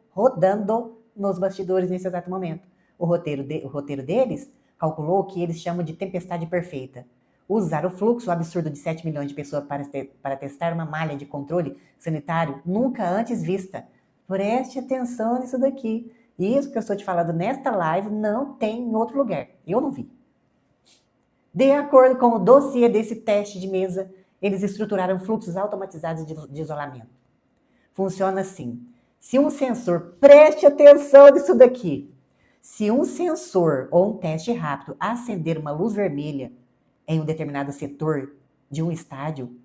nos bastidores nesse exato momento. O roteiro deles calculou o que eles chamam de tempestade perfeita. Usar o fluxo absurdo de 7 milhões de pessoas para testar uma malha de controle sanitário nunca antes vista. Preste atenção nisso daqui. Isso que eu estou te falando nesta live não tem em outro lugar. Eu não vi. De acordo com o dossiê desse teste de mesa, eles estruturaram fluxos automatizados de isolamento. Funciona assim. Se um sensor, preste atenção nisso daqui. Se um sensor ou um teste rápido acender uma luz vermelha em um determinado setor de um estádio,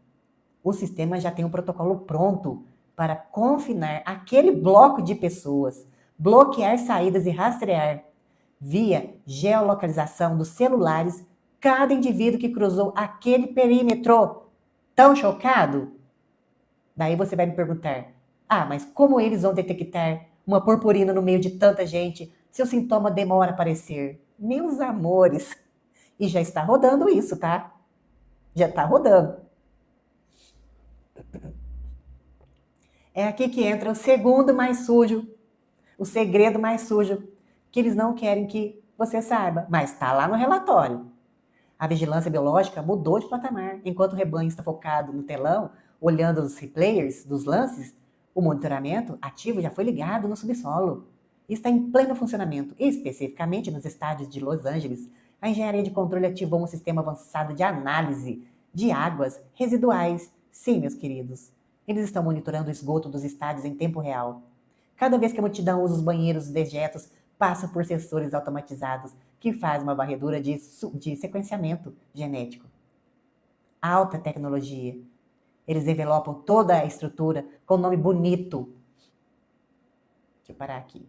o sistema já tem um protocolo pronto para confinar aquele bloco de pessoas, bloquear saídas e rastrear via geolocalização dos celulares cada indivíduo que cruzou aquele perímetro. Tão chocado? Daí você vai me perguntar, mas como eles vão detectar uma purpurina no meio de tanta gente se o sintoma demora a aparecer? Meus amores, e já está rodando isso, tá? Já está rodando. É aqui que entra o segundo mais sujo, o segredo mais sujo, que eles não querem que você saiba, mas está lá no relatório. A vigilância biológica mudou de patamar. Enquanto o rebanho está focado no telão, olhando os replayers dos lances, o monitoramento ativo já foi ligado no subsolo. E está em pleno funcionamento, especificamente nos estádios de Los Angeles. A engenharia de controle ativou um sistema avançado de análise de águas residuais. Sim, meus queridos, eles estão monitorando o esgoto dos estádios em tempo real. Cada vez que a multidão usa os banheiros dejetos, passa por sensores automatizados que faz uma varredura de sequenciamento genético. Alta tecnologia. Eles envelopam toda a estrutura com um nome bonito. Deixa eu parar aqui.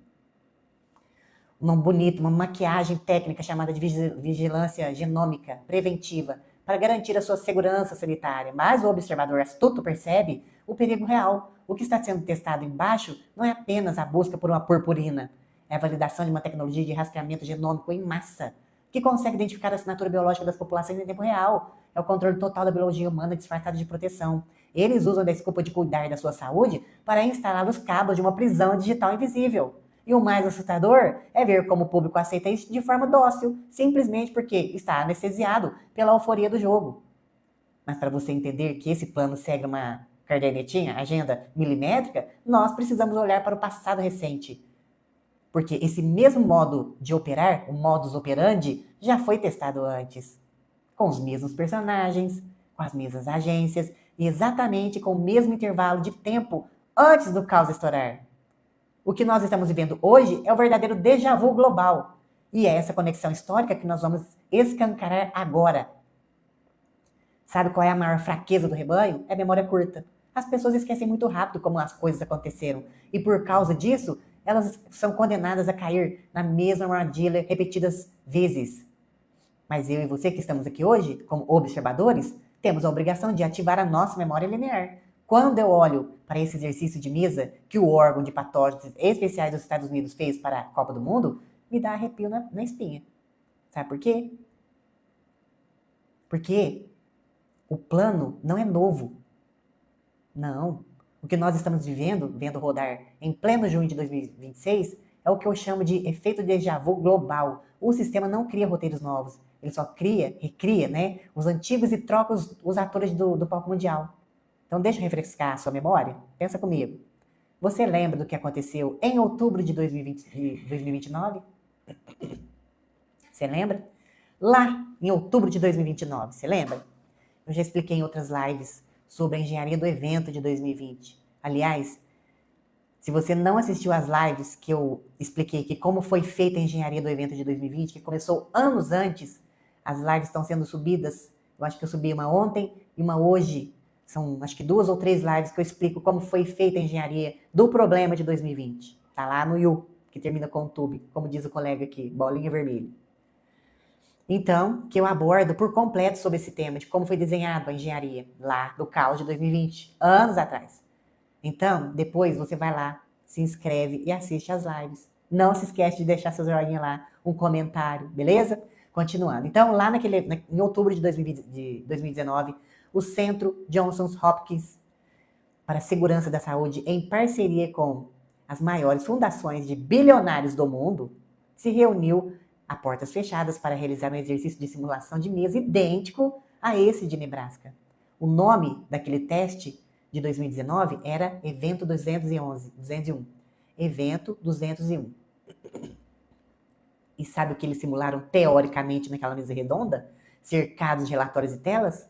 Um nome bonito, uma maquiagem técnica chamada de vigilância genômica preventiva para garantir a sua segurança sanitária. Mas o observador astuto percebe o perigo real. O que está sendo testado embaixo não é apenas a busca por uma purpurina. É a validação de uma tecnologia de rastreamento genômico em massa, que consegue identificar a assinatura biológica das populações em tempo real. É o controle total da biologia humana disfarçada de proteção. Eles usam a desculpa de cuidar da sua saúde para instalar os cabos de uma prisão digital invisível. E o mais assustador é ver como o público aceita isso de forma dócil, simplesmente porque está anestesiado pela euforia do jogo. Mas para você entender que esse plano segue uma cadernetinha, agenda milimétrica, nós precisamos olhar para o passado recente. Porque esse mesmo modo de operar, o modus operandi, já foi testado antes. Com os mesmos personagens, com as mesmas agências e exatamente com o mesmo intervalo de tempo antes do caos estourar. O que nós estamos vivendo hoje é o verdadeiro déjà vu global. E é essa conexão histórica que nós vamos escancarar agora. Sabe qual é a maior fraqueza do rebanho? É a memória curta. As pessoas esquecem muito rápido como as coisas aconteceram. E por causa disso, elas são condenadas a cair na mesma armadilha repetidas vezes. Mas eu e você que estamos aqui hoje, como observadores, temos a obrigação de ativar a nossa memória linear. Quando eu olho para esse exercício de mesa que o órgão de patógenos especiais dos Estados Unidos fez para a Copa do Mundo, me dá arrepio na espinha. Sabe por quê? Porque o plano não é novo. Não. O que nós estamos vendo rodar em pleno junho de 2026, é o que eu chamo de efeito déjà vu global. O sistema não cria roteiros novos. Ele só recria, né, os antigos e troca os atores do palco mundial. Então deixa eu refrescar a sua memória. Pensa comigo. Você lembra do que aconteceu em outubro de 2029? Você lembra? Lá em outubro de 2029, você lembra? Eu já expliquei em outras lives sobre a engenharia do evento de 2020. Aliás, se você não assistiu às lives que eu expliquei que como foi feita a engenharia do evento de 2020, que começou anos antes, as lives estão sendo subidas. Eu acho que eu subi uma ontem e uma hoje. São acho que 2 ou 3 lives que eu explico como foi feita a engenharia do problema de 2020. Tá lá no You, que termina com o tube, como diz o colega aqui, bolinha vermelha. Então, que eu abordo por completo sobre esse tema, de como foi desenhado a engenharia lá do caos de 2020, anos atrás. Então, depois você vai lá, se inscreve e assiste às lives. Não se esquece de deixar seu joinha lá, um comentário, beleza? Continuando. Então, lá em outubro de 2019, o Centro Johns Hopkins para a Segurança da Saúde, em parceria com as maiores fundações de bilionários do mundo, se reuniu a portas fechadas para realizar um exercício de simulação de mesa idêntico a esse de Nebraska. O nome daquele teste de 2019 era Evento 201. Evento 201. E sabe o que eles simularam teoricamente naquela mesa redonda? Cercados de relatórios e telas?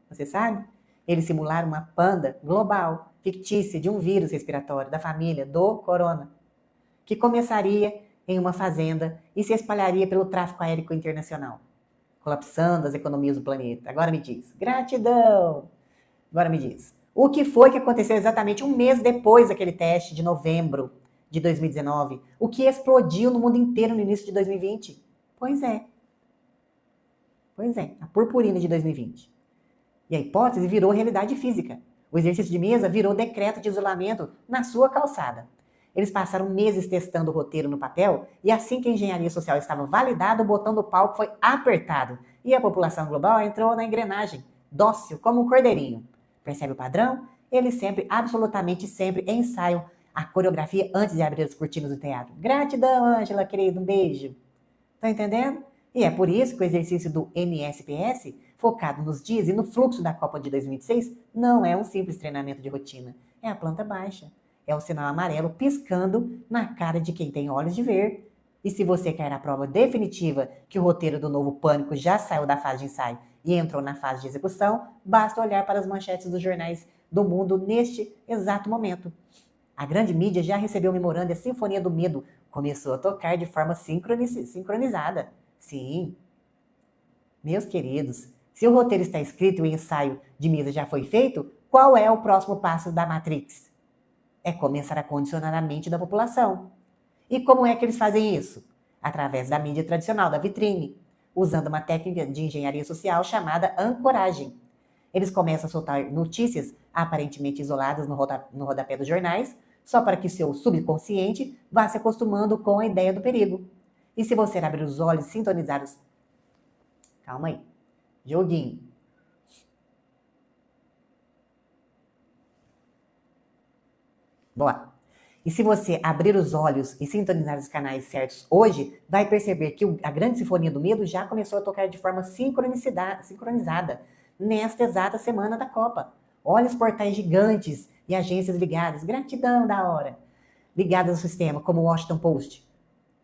Você sabe? Eles simularam uma panda global, fictícia, de um vírus respiratório da família do corona, que começaria em uma fazenda e se espalharia pelo tráfego aéreo internacional, colapsando as economias do planeta. Agora me diz. Gratidão! Agora me diz. O que foi que aconteceu exatamente um mês depois daquele teste de novembro de 2019? O que explodiu no mundo inteiro no início de 2020? Pois é. Pois é, a purpurina de 2020. E a hipótese virou realidade física. O exercício de mesa virou decreto de isolamento na sua calçada. Eles passaram meses testando o roteiro no papel e assim que a engenharia social estava validada, o botão do palco foi apertado e a população global entrou na engrenagem, dócil como um cordeirinho. Percebe o padrão? Eles sempre, absolutamente sempre, ensaiam a coreografia antes de abrir as cortinas do teatro. Gratidão, Ângela, querido, um beijo. Tá entendendo? E é por isso que o exercício do MSPS, focado nos dias e no fluxo da Copa de 2026, não é um simples treinamento de rotina. É a planta baixa. É o sinal amarelo piscando na cara de quem tem olhos de ver. E se você quer a prova definitiva que o roteiro do novo Pânico já saiu da fase de ensaio e entrou na fase de execução, basta olhar para as manchetes dos jornais do mundo neste exato momento. A grande mídia já recebeu o memorando e a Sinfonia do Medo começou a tocar de forma sincronizada. Sim. Meus queridos, se o roteiro está escrito e o ensaio de mesa já foi feito, qual é o próximo passo da Matrix? É começar a condicionar a mente da população. E como é que eles fazem isso? Através da mídia tradicional, da vitrine, usando uma técnica de engenharia social chamada ancoragem. Eles começam a soltar notícias aparentemente isoladas no rodapé dos jornais, só para que seu subconsciente vá se acostumando com a ideia do perigo. E se você abrir os olhos e sintonizar os... Calma aí. Joguinho. Boa. E se você abrir os olhos e sintonizar os canais certos hoje, vai perceber que a grande sinfonia do medo já começou a tocar de forma sincronizada nesta exata semana da Copa. Olha os portais gigantes e agências ligadas, gratidão da hora, ligadas ao sistema, como o Washington Post,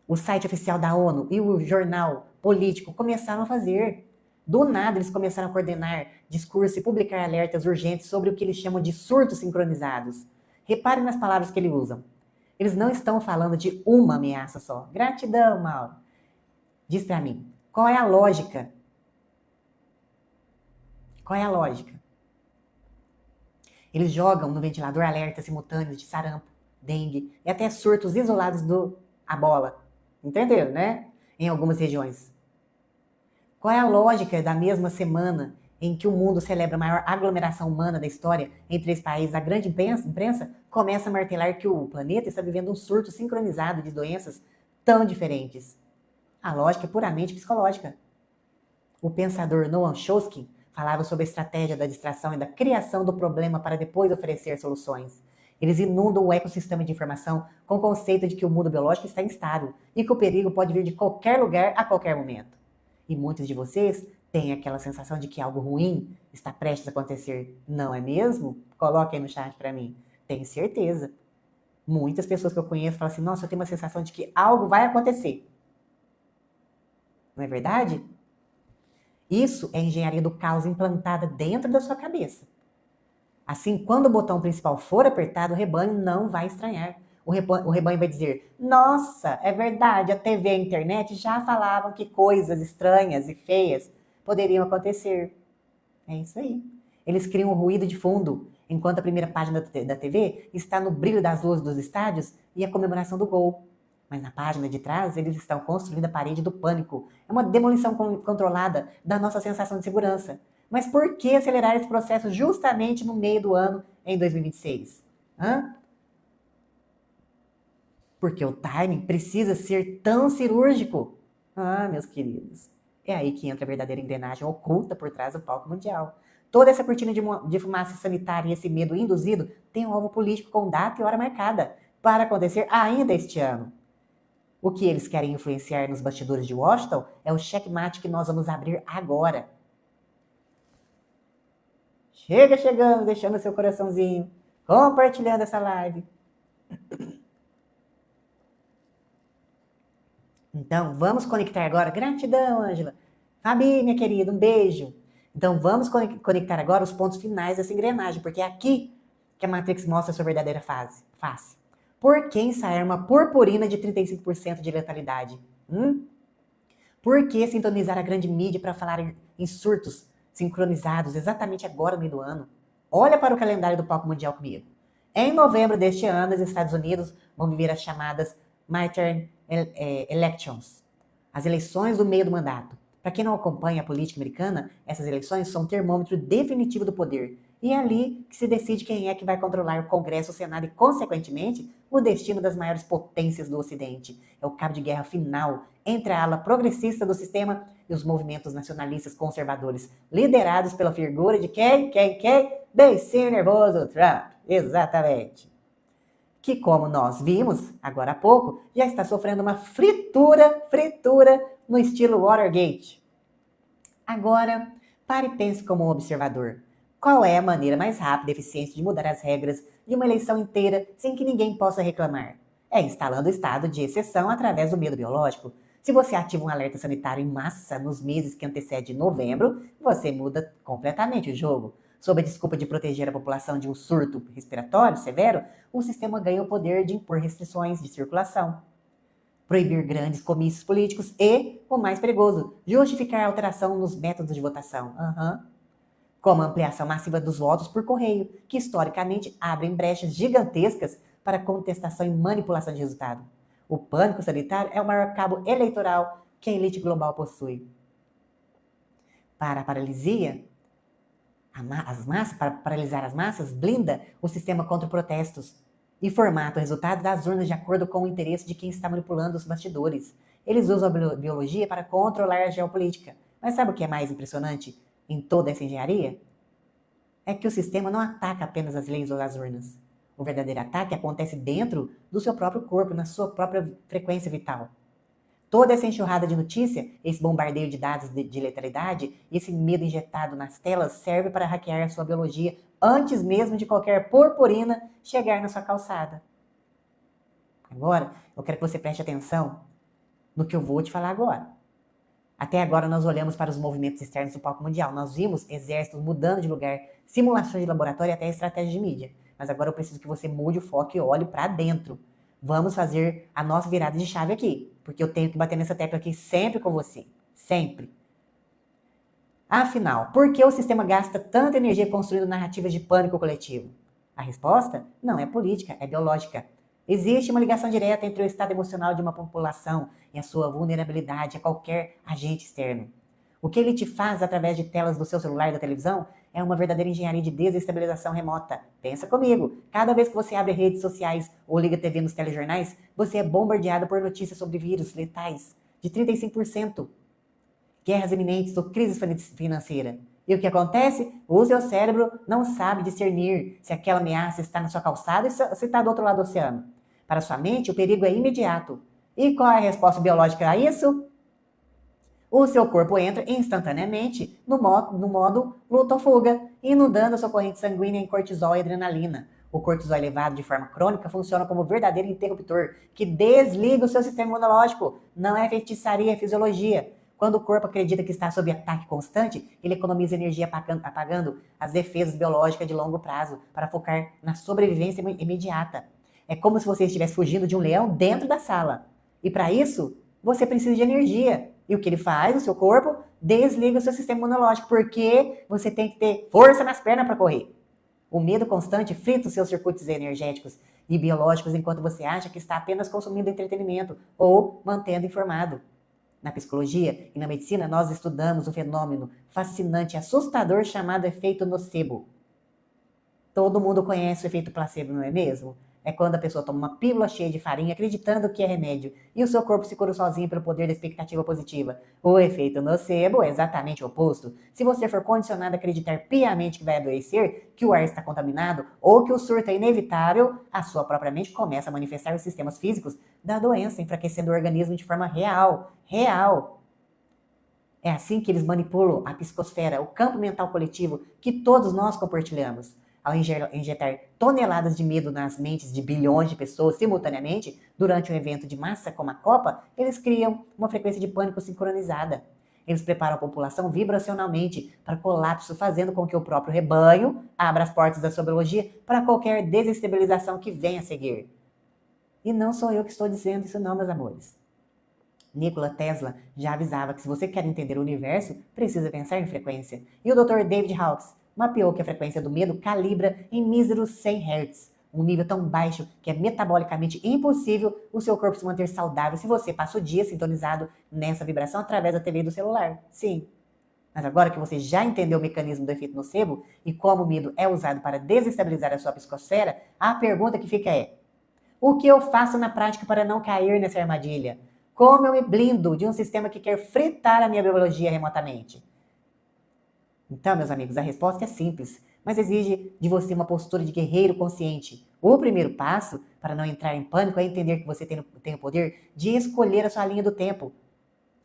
o site oficial da ONU e o jornal político começaram a fazer. Do nada, eles começaram a coordenar discurso e publicar alertas urgentes sobre o que eles chamam de surtos sincronizados. Reparem nas palavras que eles usam. Eles não estão falando de uma ameaça só. Gratidão, Mauro. Diz pra mim, qual é a lógica? Qual é a lógica? Eles jogam no ventilador alertas simultâneos de sarampo, dengue e até surtos isolados do ebola. Entenderam, né? Em algumas regiões. Qual é a lógica da mesma semana em que o mundo celebra a maior aglomeração humana da história em 3 países, a grande imprensa começa a martelar que o planeta está vivendo um surto sincronizado de doenças tão diferentes? A lógica é puramente psicológica. O pensador Noam Chomsky falava sobre a estratégia da distração e da criação do problema para depois oferecer soluções. Eles inundam o ecossistema de informação com o conceito de que o mundo biológico está instável e que o perigo pode vir de qualquer lugar a qualquer momento. E muitos de vocês têm aquela sensação de que algo ruim está prestes a acontecer, não é mesmo? Coloquem no chat para mim. Tenho certeza. Muitas pessoas que eu conheço falam assim, nossa, eu tenho uma sensação de que algo vai acontecer. Não é verdade? Isso é engenharia do caos implantada dentro da sua cabeça. Assim, quando o botão principal for apertado, o rebanho não vai estranhar. O rebanho vai dizer, nossa, é verdade, a TV e a internet já falavam que coisas estranhas e feias poderiam acontecer. É isso aí. Eles criam um ruído de fundo, enquanto a primeira página da TV está no brilho das luzes dos estádios e a comemoração do gol. Mas na página de trás, eles estão construindo a parede do pânico. É uma demolição controlada da nossa sensação de segurança. Mas por que acelerar esse processo justamente no meio do ano, em 2026? Porque o timing precisa ser tão cirúrgico. Ah, meus queridos, é aí que entra a verdadeira engrenagem oculta por trás do palco mundial. Toda essa cortina de fumaça sanitária e esse medo induzido tem um alvo político com data e hora marcada para acontecer ainda este ano. O que eles querem influenciar nos bastidores de Washington é o checkmate que nós vamos abrir agora. Chega chegando, deixando seu coraçãozinho, compartilhando essa live. Então, vamos conectar agora. Gratidão, Ângela. Fabi, minha querida, um beijo. Então, vamos conectar agora os pontos finais dessa engrenagem, porque é aqui que a Matrix mostra a sua verdadeira face. Por que ensaiar uma purpurina de 35% de letalidade? Por que sintonizar a grande mídia para falar em surtos sincronizados exatamente agora no meio do ano? Olha para o calendário do palco mundial comigo. Em novembro deste ano, os Estados Unidos vão viver as chamadas midterm elections, as eleições do meio do mandato. Para quem não acompanha a política americana, essas eleições são um termômetro definitivo do poder. E é ali que se decide quem é que vai controlar o Congresso, o Senado e, consequentemente, o destino das maiores potências do Ocidente. É o cabo de guerra final entre a ala progressista do sistema e os movimentos nacionalistas conservadores, liderados pela figura de quem? Beicinho nervoso Trump. Exatamente. Que, como nós vimos agora há pouco, já está sofrendo uma fritura no estilo Watergate. Agora, pare e pense como um observador. Qual é a maneira mais rápida e eficiente de mudar as regras de uma eleição inteira sem que ninguém possa reclamar? É instalando o estado de exceção através do medo biológico. Se você ativa um alerta sanitário em massa nos meses que antecedem novembro, você muda completamente o jogo. Sob a desculpa de proteger a população de um surto respiratório severo, o sistema ganha o poder de impor restrições de circulação, proibir grandes comícios políticos e, o mais perigoso, justificar a alteração nos métodos de votação. Como a ampliação massiva dos votos por correio, que historicamente abrem brechas gigantescas para contestação e manipulação de resultado. O pânico sanitário é o maior cabo eleitoral que a elite global possui. Para paralisar as massas, blinda o sistema contra protestos e formata o resultado das urnas de acordo com o interesse de quem está manipulando os bastidores. Eles usam a biologia para controlar a geopolítica. Mas sabe o que é mais impressionante em toda essa engenharia? É que o sistema não ataca apenas as leis ou as urnas. O verdadeiro ataque acontece dentro do seu próprio corpo, na sua própria frequência vital. Toda essa enxurrada de notícia, esse bombardeio de dados de letalidade e esse medo injetado nas telas serve para hackear a sua biologia antes mesmo de qualquer purpurina chegar na sua calçada. Agora, eu quero que você preste atenção no que eu vou te falar agora. Até agora nós olhamos para os movimentos externos do palco mundial. Nós vimos exércitos mudando de lugar, simulações de laboratório e até estratégia de mídia. Mas agora eu preciso que você mude o foco e olhe para dentro. Vamos fazer a nossa virada de chave aqui, porque eu tenho que bater nessa tecla aqui sempre com você. Sempre. Afinal, por que o sistema gasta tanta energia construindo narrativas de pânico coletivo? A resposta não é política, é biológica. Existe uma ligação direta entre o estado emocional de uma população e a sua vulnerabilidade a qualquer agente externo. O que ele te faz através de telas do seu celular e da televisão é uma verdadeira engenharia de desestabilização remota. Pensa comigo, cada vez que você abre redes sociais ou liga a TV nos telejornais, você é bombardeado por notícias sobre vírus letais de 35%, guerras iminentes ou crise financeira. E o que acontece? O seu cérebro não sabe discernir se aquela ameaça está na sua calçada ou se está do outro lado do oceano. Para sua mente, o perigo é imediato. E qual é a resposta biológica a isso? O seu corpo entra instantaneamente no modo luta ou fuga, inundando a sua corrente sanguínea em cortisol e adrenalina. O cortisol elevado de forma crônica funciona como um verdadeiro interruptor que desliga o seu sistema imunológico. Não é feitiçaria, é fisiologia. Quando o corpo acredita que está sob ataque constante, ele economiza energia apagando as defesas biológicas de longo prazo para focar na sobrevivência imediata. É como se você estivesse fugindo de um leão dentro da sala. E para isso, você precisa de energia. E o que ele faz, o seu corpo, desliga o seu sistema imunológico, porque você tem que ter força nas pernas para correr. O medo constante frita os seus circuitos energéticos e biológicos enquanto você acha que está apenas consumindo entretenimento ou mantendo informado. Na psicologia e na medicina, nós estudamos o fenômeno fascinante e assustador chamado efeito nocebo. Todo mundo conhece o efeito placebo, não é mesmo? É quando a pessoa toma uma pílula cheia de farinha acreditando que é remédio e o seu corpo se cura sozinho pelo poder da expectativa positiva. O efeito nocebo é exatamente o oposto. Se você for condicionado a acreditar piamente que vai adoecer, que o ar está contaminado ou que o surto é inevitável, a sua própria mente começa a manifestar os sistemas físicos da doença, enfraquecendo o organismo de forma real. É assim que eles manipulam a psicosfera, o campo mental coletivo que todos nós compartilhamos. Ao injetar toneladas de medo nas mentes de bilhões de pessoas simultaneamente, durante um evento de massa como a Copa, eles criam uma frequência de pânico sincronizada. Eles preparam a população vibracionalmente para colapso, fazendo com que o próprio rebanho abra as portas da sua biologia para qualquer desestabilização que venha a seguir. E não sou eu que estou dizendo isso não, meus amores. Nikola Tesla já avisava que se você quer entender o universo, precisa pensar em frequência. E o Dr. David Hawkes mapeou que a frequência do medo calibra em míseros 100 Hz. um nível tão baixo que é metabolicamente impossível o seu corpo se manter saudável se você passa o dia sintonizado nessa vibração através da TV e do celular. Sim. Mas agora que você já entendeu o mecanismo do efeito nocebo e como o medo é usado para desestabilizar a sua psicosfera, a pergunta que fica é: o que eu faço na prática para não cair nessa armadilha? Como eu me blindo de um sistema que quer fritar a minha biologia remotamente? Então, meus amigos, a resposta é simples, mas exige de você uma postura de guerreiro consciente. O primeiro passo para não entrar em pânico é entender que você tem o poder de escolher a sua linha do tempo,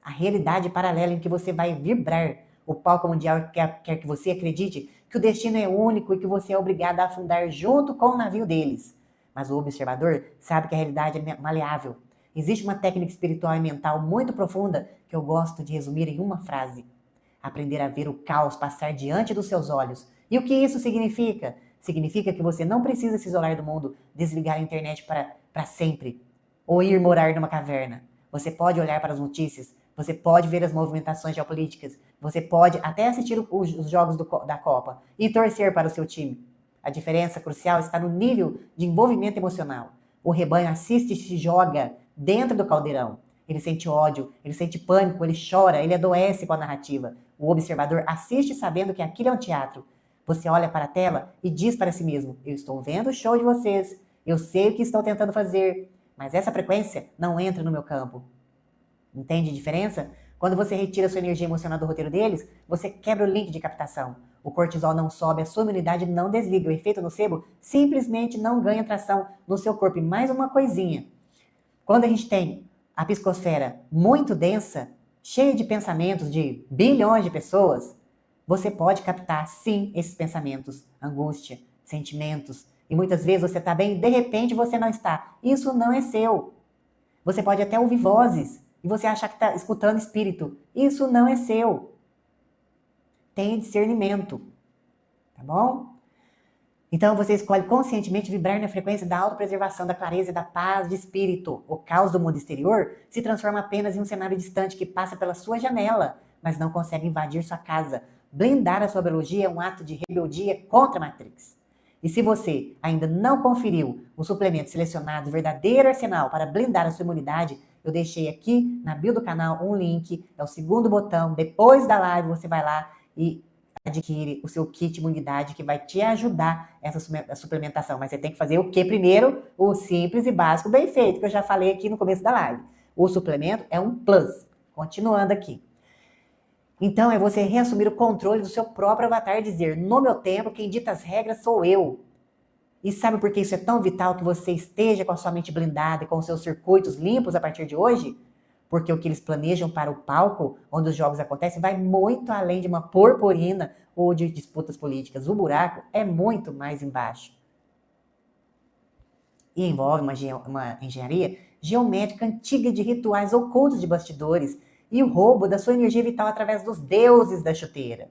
a realidade paralela em que você vai vibrar. O palco mundial quer que você acredite que o destino é único e que você é obrigado a afundar junto com o navio deles. Mas o observador sabe que a realidade é maleável. Existe uma técnica espiritual e mental muito profunda que eu gosto de resumir em uma frase: aprender a ver o caos passar diante dos seus olhos. E o que isso significa? Significa que você não precisa se isolar do mundo, desligar a internet para sempre, ou ir morar numa caverna. Você pode olhar para as notícias, você pode ver as movimentações geopolíticas, você pode até assistir os jogos da Copa e torcer para o seu time. A diferença crucial está no nível de envolvimento emocional. O rebanho assiste e se joga dentro do caldeirão. Ele sente ódio, ele sente pânico, ele chora, ele adoece com a narrativa. O observador assiste sabendo que aquilo é um teatro. Você olha para a tela e diz para si mesmo: eu estou vendo o show de vocês, eu sei o que estão tentando fazer, mas essa frequência não entra no meu campo. Entende a diferença? Quando você retira sua energia emocional do roteiro deles, você quebra o link de captação. O cortisol não sobe, a sua imunidade não desliga. O efeito nocebo simplesmente não ganha tração no seu corpo. E mais uma coisinha. Quando a gente tem a psicosfera muito densa, cheia de pensamentos de bilhões de pessoas, você pode captar, sim, esses pensamentos, angústia, sentimentos. E muitas vezes você está bem e de repente você não está. Isso não é seu. Você pode até ouvir vozes e você achar que está escutando espírito. Isso não é seu. Tenha discernimento, tá bom? Então você escolhe conscientemente vibrar na frequência da autopreservação, da clareza e da paz de espírito. O caos do mundo exterior se transforma apenas em um cenário distante que passa pela sua janela, mas não consegue invadir sua casa. Blindar a sua biologia é um ato de rebeldia contra a Matrix. E se você ainda não conferiu o suplemento selecionado verdadeiro arsenal para blindar a sua imunidade, eu deixei aqui na bio do canal um link, é o segundo botão. Depois da live você vai lá e adquire o seu kit imunidade que vai te ajudar essa suplementação. Mas você tem que fazer o que primeiro? O simples e básico bem feito, que eu já falei aqui no começo da live. O suplemento é um plus. Continuando aqui. Então é você reassumir o controle do seu próprio avatar e dizer: no meu tempo, quem dita as regras sou eu. E sabe por que isso é tão vital que você esteja com a sua mente blindada e com os seus circuitos limpos a partir de hoje? Porque o que eles planejam para o palco, onde os jogos acontecem, vai muito além de uma purpurina ou de disputas políticas. O buraco é muito mais embaixo. E envolve uma engenharia geométrica antiga de rituais ocultos de bastidores e o roubo da sua energia vital através dos deuses da chuteira.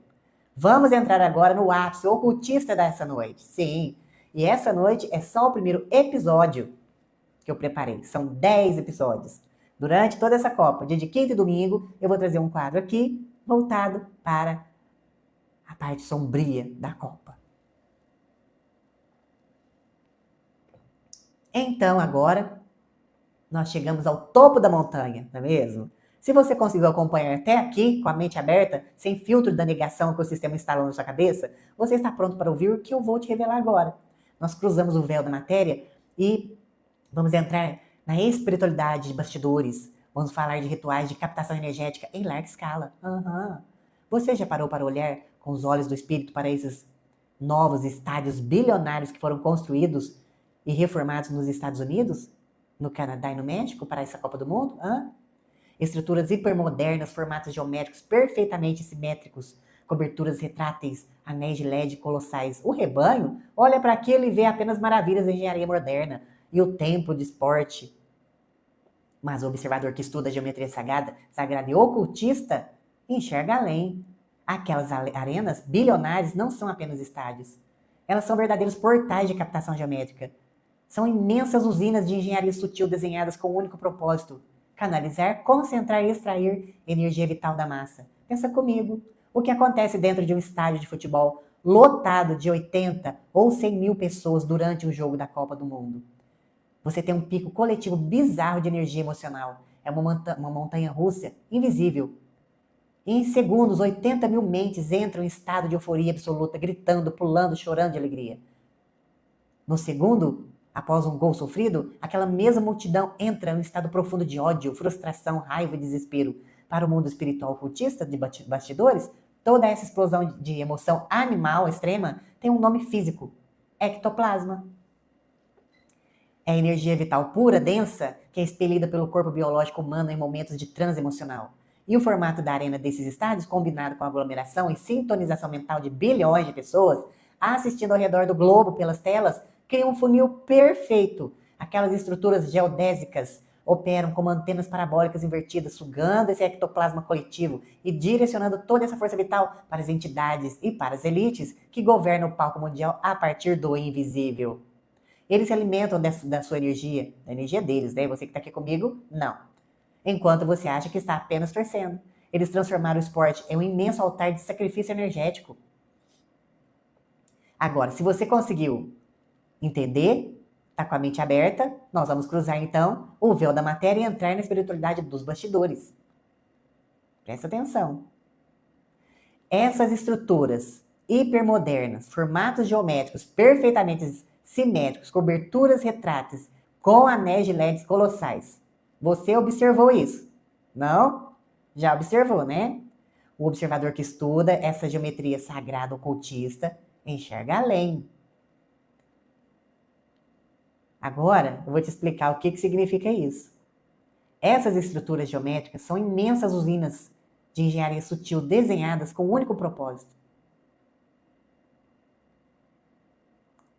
Vamos entrar agora no ápice ocultista dessa noite. Sim, e essa noite é só o primeiro episódio que eu preparei. São 10 episódios. Durante toda essa Copa, dia de quinta e domingo, eu vou trazer um quadro aqui voltado para a parte sombria da Copa. Então, agora, nós chegamos ao topo da montanha, não é mesmo? Se você conseguiu acompanhar até aqui, com a mente aberta, sem filtro da negação que o sistema instalou na sua cabeça, você está pronto para ouvir o que eu vou te revelar agora. Nós cruzamos o véu da matéria e vamos entrar na espiritualidade de bastidores. Vamos falar de rituais de captação energética em larga escala. Você já parou para olhar com os olhos do espírito para esses novos estádios bilionários que foram construídos e reformados nos Estados Unidos, no Canadá e no México para essa Copa do Mundo? Estruturas hipermodernas, formatos geométricos perfeitamente simétricos, coberturas retráteis, anéis de LED colossais. O rebanho olha para aquilo e vê apenas maravilhas da engenharia moderna e o templo de esporte. Mas o observador que estuda a geometria sagrada e ocultista enxerga além. Aquelas arenas bilionárias não são apenas estádios. Elas são verdadeiros portais de captação geométrica. São imensas usinas de engenharia sutil desenhadas com o único propósito: canalizar, concentrar e extrair energia vital da massa. Pensa comigo. O que acontece dentro de um estádio de futebol lotado de 80 ou 100 mil pessoas durante um jogo da Copa do Mundo. Você tem um pico coletivo bizarro de energia emocional. É uma montanha russa invisível. Em segundos, 80 mil mentes entram em estado de euforia absoluta, gritando, pulando, chorando de alegria. No segundo, após um gol sofrido, aquela mesma multidão entra em um estado profundo de ódio, frustração, raiva e desespero. Para o mundo espiritual ocultista de bastidores, toda essa explosão de emoção animal extrema tem um nome físico: ectoplasma. É a energia vital pura, densa, que é expelida pelo corpo biológico humano em momentos de transe emocional. E o formato da arena desses estádios, combinado com a aglomeração e sintonização mental de bilhões de pessoas, assistindo ao redor do globo pelas telas, cria um funil perfeito. Aquelas estruturas geodésicas operam como antenas parabólicas invertidas, sugando esse ectoplasma coletivo e direcionando toda essa força vital para as entidades e para as elites que governam o palco mundial a partir do invisível. Eles se alimentam da sua energia, da energia deles, né? Você que está aqui comigo, não. Enquanto você acha que está apenas torcendo. Eles transformaram o esporte em um imenso altar de sacrifício energético. Agora, se você conseguiu entender, está com a mente aberta, nós vamos cruzar então o véu da matéria e entrar na espiritualidade dos bastidores. Presta atenção. Essas estruturas hipermodernas, formatos geométricos perfeitamente simétricos, coberturas retráteis com anéis de LEDs colossais. Você observou isso? Não? Já observou, né? O observador que estuda essa geometria sagrada ocultista enxerga além. Agora, eu vou te explicar o que significa isso. Essas estruturas geométricas são imensas usinas de engenharia sutil desenhadas com um único propósito.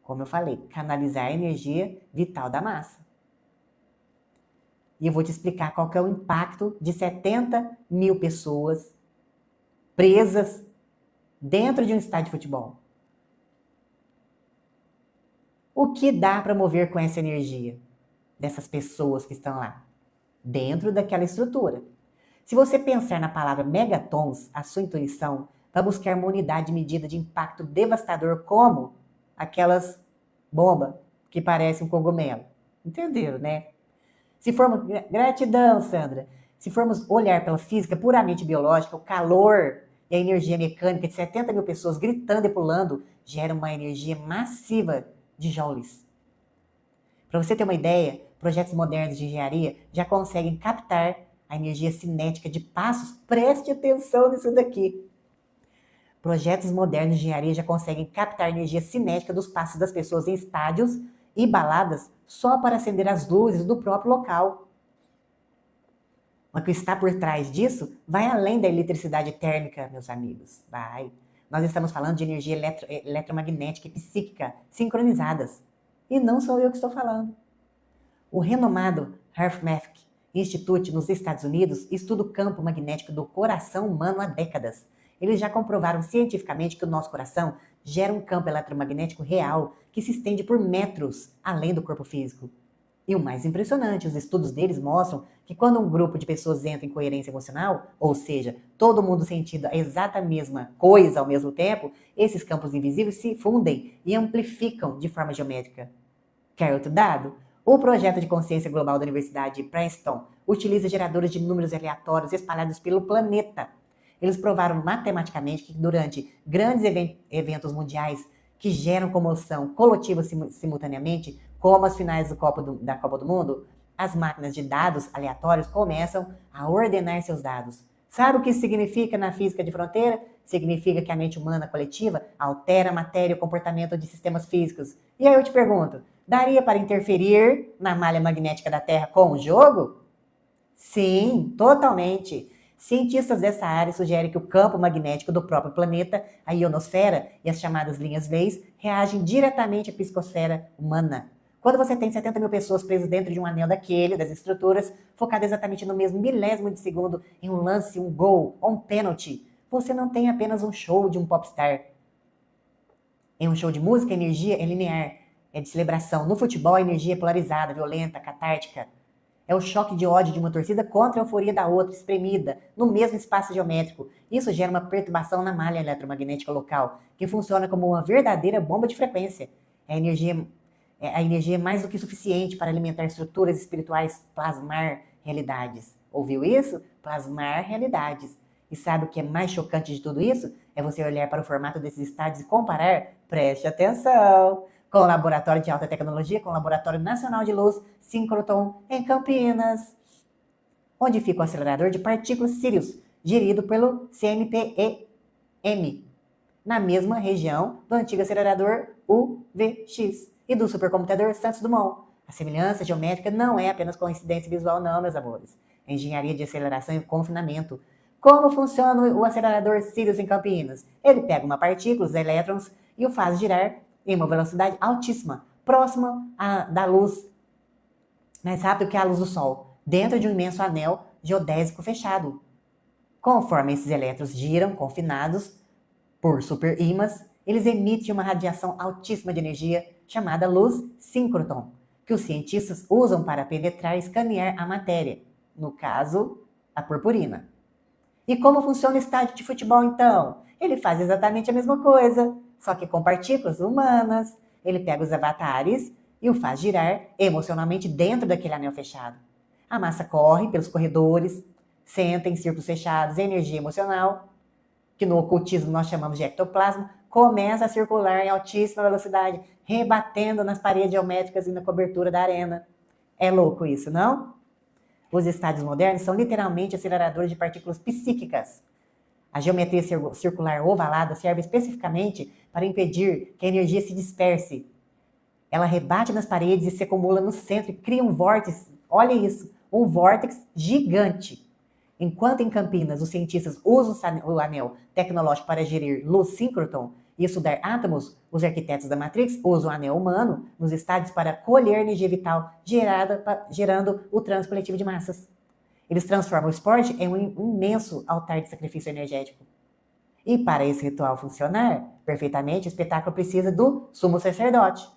Como eu falei, canalizar a energia vital da massa. E eu vou te explicar qual que é o impacto de 70 mil pessoas presas dentro de um estádio de futebol. O que dá para mover com essa energia dessas pessoas que estão lá, dentro daquela estrutura? Se você pensar na palavra megatons, a sua intuição vai buscar uma unidade de medida de impacto devastador, como aquelas bombas que parecem um cogumelo. Entenderam, né? Se formos... Gratidão, Sandra. Se formos olhar pela física puramente biológica, o calor e a energia mecânica de 70 mil pessoas gritando e pulando geram uma energia massiva de joules. Para você ter uma ideia, projetos modernos de engenharia já conseguem captar a energia cinética de passos. Preste atenção nisso daqui. Projetos modernos de engenharia já conseguem captar a energia cinética dos passos das pessoas em estádios e baladas só para acender as luzes do próprio local. Mas o que está por trás disso vai além da eletricidade térmica, meus amigos. Vai. Nós estamos falando de energia eletromagnética e psíquica sincronizadas. E não sou eu que estou falando. O renomado HearthMath Institute nos Estados Unidos estuda o campo magnético do coração humano há décadas. Eles já comprovaram cientificamente que o nosso coração gera um campo eletromagnético real que se estende por metros além do corpo físico. E o mais impressionante, os estudos deles mostram que quando um grupo de pessoas entra em coerência emocional, ou seja, todo mundo sentindo a exata mesma coisa ao mesmo tempo, esses campos invisíveis se fundem e amplificam de forma geométrica. Quer outro dado? O projeto de consciência global da Universidade de Princeton utiliza geradores de números aleatórios espalhados pelo planeta. Eles provaram matematicamente que durante grandes eventos mundiais que geram comoção coletiva simultaneamente, como as finais da Copa do Mundo, as máquinas de dados aleatórios começam a ordenar seus dados. Sabe o que isso significa na física de fronteira? Significa que a mente humana coletiva altera a matéria e o comportamento de sistemas físicos. E aí eu te pergunto, daria para interferir na malha magnética da Terra com o jogo? Sim, totalmente. Cientistas dessa área sugerem que o campo magnético do próprio planeta, a ionosfera e as chamadas linhas Veis, reagem diretamente à psicosfera humana. Quando você tem 70 mil pessoas presas dentro de um anel daquele, das estruturas, focado exatamente no mesmo milésimo de segundo em um lance, um gol ou um pênalti, você não tem apenas um show de um popstar. Em um show de música, a energia é linear, é de celebração. No futebol, a energia é polarizada, violenta, catártica. É o choque de ódio de uma torcida contra a euforia da outra, espremida, no mesmo espaço geométrico. Isso gera uma perturbação na malha eletromagnética local, que funciona como uma verdadeira bomba de frequência. A energia é mais do que suficiente para alimentar estruturas espirituais, plasmar realidades. Ouviu isso? Plasmar realidades. E sabe o que é mais chocante de tudo isso? É você olhar para o formato desses estádios e comparar, preste atenção, com o Laboratório de Alta Tecnologia, com o Laboratório Nacional de Luz, Síncrotron, em Campinas, onde fica o acelerador de partículas Sirius, gerido pelo CNPEM, na mesma região do antigo acelerador UVX e do supercomputador Santos Dumont. A semelhança geométrica não é apenas coincidência visual, não, meus amores. É engenharia de aceleração e confinamento. Como funciona o acelerador Sirius em Campinas? Ele pega uma partícula, os elétrons, e o faz girar em uma velocidade altíssima, próxima da luz, mais rápido que a luz do Sol, dentro de um imenso anel geodésico fechado. Conforme esses elétrons giram, confinados por superímãs, eles emitem uma radiação altíssima de energia chamada luz síncroton, que os cientistas usam para penetrar e escanear a matéria, no caso, a purpurina. E como funciona o estádio de futebol, então? Ele faz exatamente a mesma coisa, só que com partículas humanas. Ele pega os avatares e o faz girar emocionalmente dentro daquele anel fechado. A massa corre pelos corredores, senta em círculos fechados, a energia emocional, que no ocultismo nós chamamos de ectoplasma, começa a circular em altíssima velocidade, rebatendo nas paredes geométricas e na cobertura da arena. É louco isso, não? Os estádios modernos são literalmente aceleradores de partículas psíquicas. A geometria circular ovalada serve especificamente para impedir que a energia se disperse. Ela rebate nas paredes e se acumula no centro e cria um vórtice, olha isso, um vórtice gigante. Enquanto em Campinas os cientistas usam o anel tecnológico para gerir luz síncroton e estudar átomos, os arquitetos da Matrix usam o anel humano nos estádios para colher energia vital gerando o trânsito coletivo de massas. Eles transformam o esporte em um imenso altar de sacrifício energético. E para esse ritual funcionar perfeitamente, o espetáculo precisa do sumo sacerdote.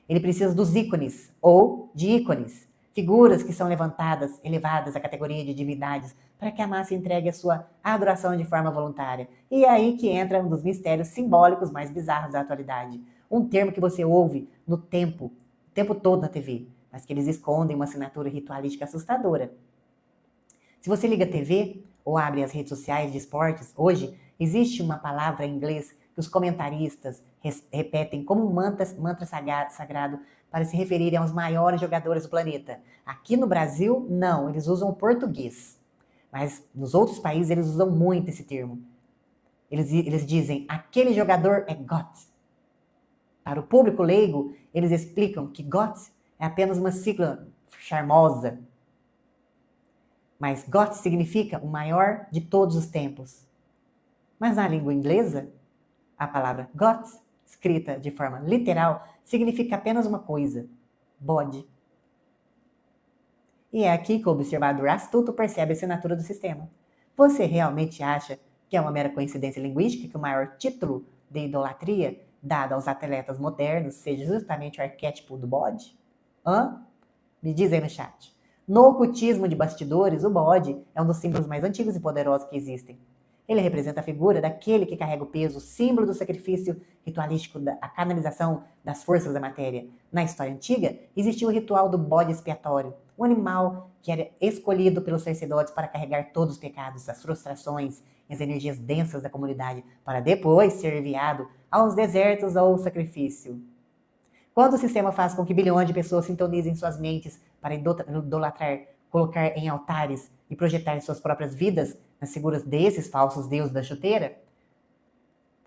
Ele precisa dos ícones, ou de ícones, figuras que são elevadas à categoria de divindades, para que a massa entregue a sua adoração de forma voluntária. E é aí que entra um dos mistérios simbólicos mais bizarros da atualidade. Um termo que você ouve o tempo todo na TV, mas que eles escondem uma assinatura ritualística assustadora. Se você liga a TV ou abre as redes sociais de esportes, hoje existe uma palavra em inglês que os comentaristas repetem como um mantra sagrado para se referirem aos maiores jogadores do planeta. Aqui no Brasil, não, eles usam o português. Mas nos outros países eles usam muito esse termo. Eles dizem, aquele jogador é GOAT. Para o público leigo, eles explicam que GOAT é apenas uma sigla charmosa. Mas GOAT significa o maior de todos os tempos. Mas na língua inglesa, a palavra GOAT, escrita de forma literal, significa apenas uma coisa: bode. E é aqui que o observador astuto percebe a assinatura do sistema. Você realmente acha que é uma mera coincidência linguística que o maior título de idolatria dado aos atletas modernos seja justamente o arquétipo do bode? Me diz aí no chat. No ocultismo de bastidores, o bode é um dos símbolos mais antigos e poderosos que existem. Ele representa a figura daquele que carrega o peso, o símbolo do sacrifício ritualístico, a canalização das forças da matéria. Na história antiga, existia o ritual do bode expiatório, um animal que era escolhido pelos sacerdotes para carregar todos os pecados, as frustrações e as energias densas da comunidade, para depois ser enviado aos desertos ao sacrifício. Quando o sistema faz com que bilhões de pessoas sintonizem suas mentes para idolatrar, colocar em altares e projetar suas próprias vidas nas figuras desses falsos deuses da chuteira,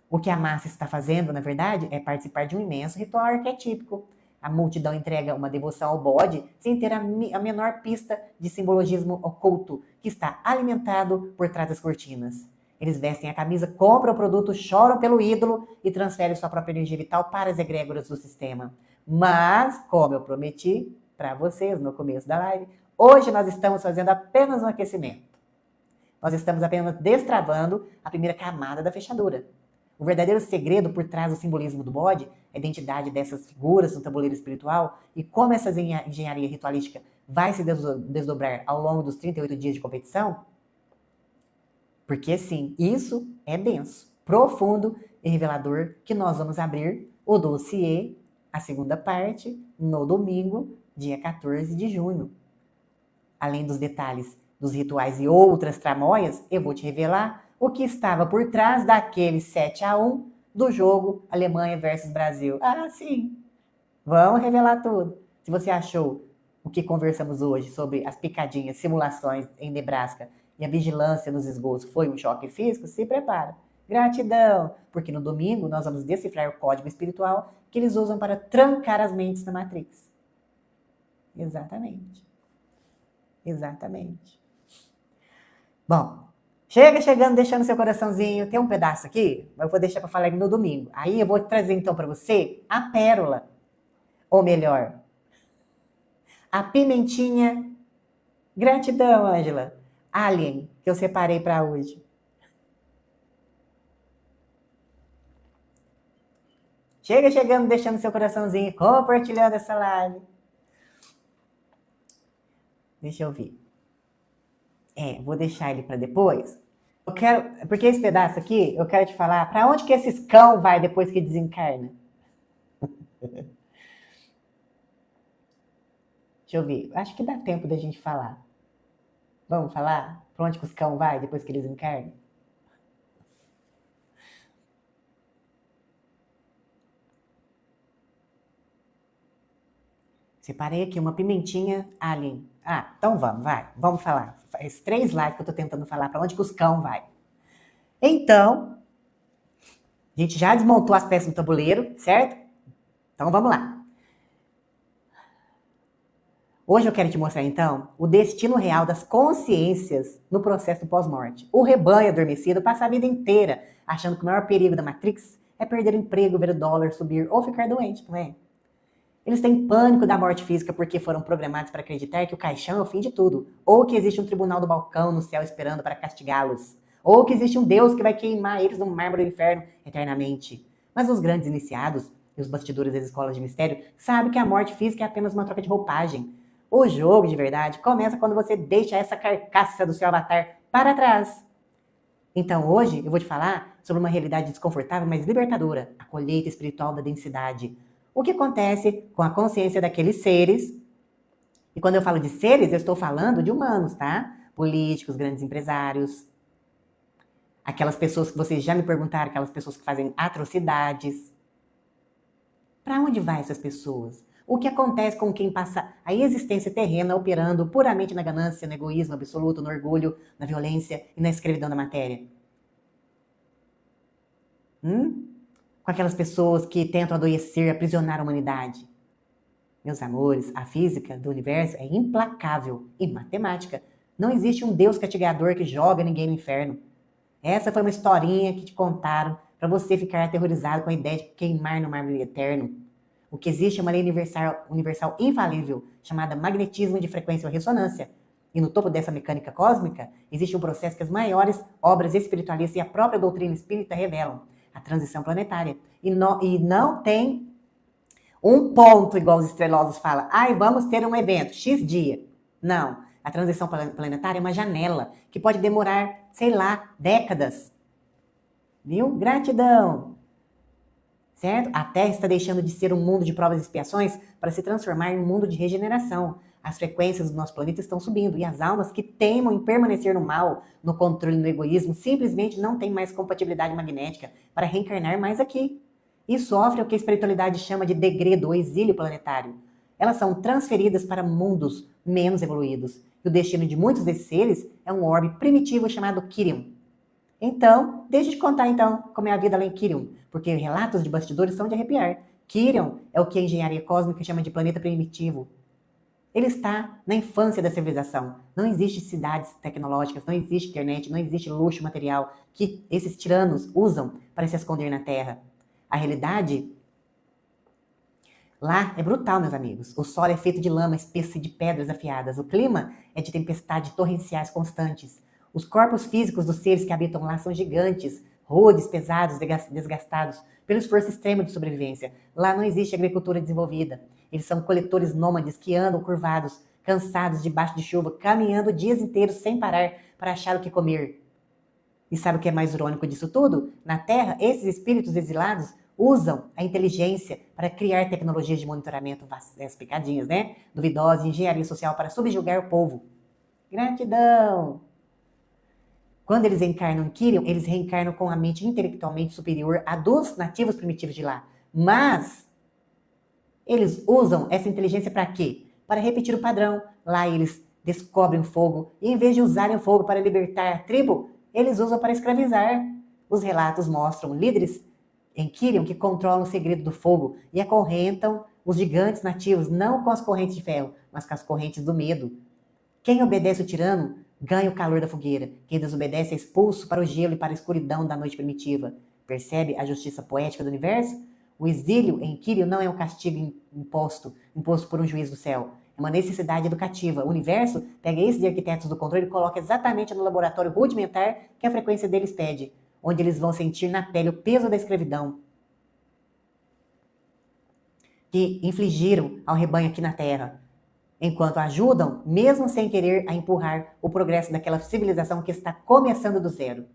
o que a massa está fazendo, na verdade, é participar de um imenso ritual arquetípico. A multidão entrega uma devoção ao bode sem ter a menor pista de simbologismo oculto que está alimentado por trás das cortinas. Eles vestem a camisa, compram o produto, choram pelo ídolo e transferem sua própria energia vital para as egrégoras do sistema. Mas, como eu prometi para vocês no começo da live, hoje nós estamos fazendo apenas um aquecimento. Nós estamos apenas destravando a primeira camada da fechadura. O verdadeiro segredo por trás do simbolismo do bode, a identidade dessas figuras no tabuleiro espiritual e como essa engenharia ritualística vai se desdobrar ao longo dos 38 dias de competição, porque sim, isso é denso, profundo e revelador, que nós vamos abrir o dossiê, a segunda parte, no domingo, dia 14 de junho. Além dos detalhes dos rituais e outras tramóias, eu vou te revelar o que estava por trás daquele 7-1 do jogo Alemanha versus Brasil. Ah, sim! Vamos revelar tudo. Se você achou o que conversamos hoje sobre as picadinhas, simulações em Nebraska e a vigilância nos esgotos foi um choque físico, se prepara. Gratidão! Porque no domingo nós vamos decifrar o código espiritual que eles usam para trancar as mentes na Matrix. Exatamente. Exatamente. Bom, chegando, deixando seu coraçãozinho. Tem um pedaço aqui, mas eu vou deixar para falar no domingo. Aí eu vou trazer então para você a pérola. Ou melhor, a pimentinha. Gratidão, Ângela. Alien, que eu separei para hoje. Chegando, deixando seu coraçãozinho, compartilhando essa live. Deixa eu ver. Vou deixar ele para depois. Eu quero, porque esse pedaço aqui, eu quero te falar para onde que esses cão vai depois que desencarna. Deixa eu ver. Acho que dá tempo da gente falar. Vamos falar? Para onde que os cão vai depois que eles encarnam? Separei aqui uma pimentinha alien. Ah, então vamos falar. Faz 3 lives que eu tô tentando falar para onde que os cão vai. Então, a gente já desmontou as peças do tabuleiro, certo? Então vamos lá. Hoje eu quero te mostrar então o destino real das consciências no processo do pós-morte. O rebanho adormecido passa a vida inteira achando que o maior perigo da Matrix é perder o emprego, ver o dólar subir ou ficar doente, não é? Eles têm pânico da morte física porque foram programados para acreditar que o caixão é o fim de tudo, ou que existe um tribunal do balcão no céu esperando para castigá-los, ou que existe um Deus que vai queimar eles no mármore do inferno eternamente. Mas os grandes iniciados e os bastidores das escolas de mistério sabem que a morte física é apenas uma troca de roupagem. O jogo de verdade começa quando você deixa essa carcaça do seu avatar para trás. Então hoje eu vou te falar sobre uma realidade desconfortável, mas libertadora, a colheita espiritual da densidade. O que acontece com a consciência daqueles seres, e quando eu falo de seres, eu estou falando de humanos, tá? Políticos, grandes empresários, aquelas pessoas que vocês já me perguntaram, aquelas pessoas que fazem atrocidades. Para onde vai essas pessoas? O que acontece com quem passa a existência terrena operando puramente na ganância, no egoísmo absoluto, no orgulho, na violência e na escravidão da matéria? Com aquelas pessoas que tentam adoecer, aprisionar a humanidade. Meus amores, a física do universo é implacável e matemática. Não existe um Deus castigador que joga ninguém no inferno. Essa foi uma historinha que te contaram para você ficar aterrorizado com a ideia de queimar no mármore eterno. O que existe é uma lei universal infalível, chamada magnetismo de frequência ou ressonância. E no topo dessa mecânica cósmica, existe um processo que as maiores obras espiritualistas e a própria doutrina espírita revelam. A transição planetária. E não tem um ponto, igual os estrelosos falam. Vamos ter um evento, X dia. Não. A transição planetária é uma janela que pode demorar, sei lá, décadas. Viu? Gratidão. Certo? A Terra está deixando de ser um mundo de provas e expiações para se transformar em um mundo de regeneração. As frequências do nosso planeta estão subindo e as almas que teimam em permanecer no mal, no controle e no egoísmo, simplesmente não têm mais compatibilidade magnética para reencarnar mais aqui. E sofrem o que a espiritualidade chama de degredo ou exílio planetário. Elas são transferidas para mundos menos evoluídos. E o destino de muitos desses seres é um orbe primitivo chamado Quirion. Então, deixa eu te contar então como é a vida lá em Quirion, porque relatos de bastidores são de arrepiar. Quirion é o que a engenharia cósmica chama de planeta primitivo. Ele está na infância da civilização. Não existe cidades tecnológicas, não existe internet, não existe luxo material que esses tiranos usam para se esconder na Terra. A realidade lá é brutal, meus amigos. O solo é feito de lama espessa e de pedras afiadas. O clima é de tempestades torrenciais constantes. Os corpos físicos dos seres que habitam lá são gigantes, rudes, pesados, desgastados pelo esforço extremo de sobrevivência. Lá não existe agricultura desenvolvida. Eles são coletores nômades que andam curvados, cansados debaixo de chuva, caminhando dias inteiros sem parar para achar o que comer. E sabe o que é mais irônico disso tudo? Na Terra, esses espíritos exilados usam a inteligência para criar tecnologias de monitoramento, as picadinhas, né? Duvidosas, engenharia social para subjugar o povo. Gratidão! Quando eles encarnam em Kyrian, eles reencarnam com a mente intelectualmente superior à dos nativos primitivos de lá. Mas eles usam essa inteligência para quê? Para repetir o padrão. Lá eles descobrem o fogo e, em vez de usarem o fogo para libertar a tribo, eles usam para escravizar. Os relatos mostram líderes em Kyrian que controlam o segredo do fogo e acorrentam os gigantes nativos, não com as correntes de ferro, mas com as correntes do medo. Quem obedece o tirano ganha o calor da fogueira. Quem desobedece é expulso para o gelo e para a escuridão da noite primitiva. Percebe a justiça poética do universo? O exílio em Kyrian não é um castigo imposto por um juiz do céu. É uma necessidade educativa. O universo pega esses arquitetos do controle e coloca exatamente no laboratório rudimentar que a frequência deles pede, onde eles vão sentir na pele o peso da escravidão que infligiram ao rebanho aqui na Terra, enquanto ajudam, mesmo sem querer, a empurrar o progresso daquela civilização que está começando do zero.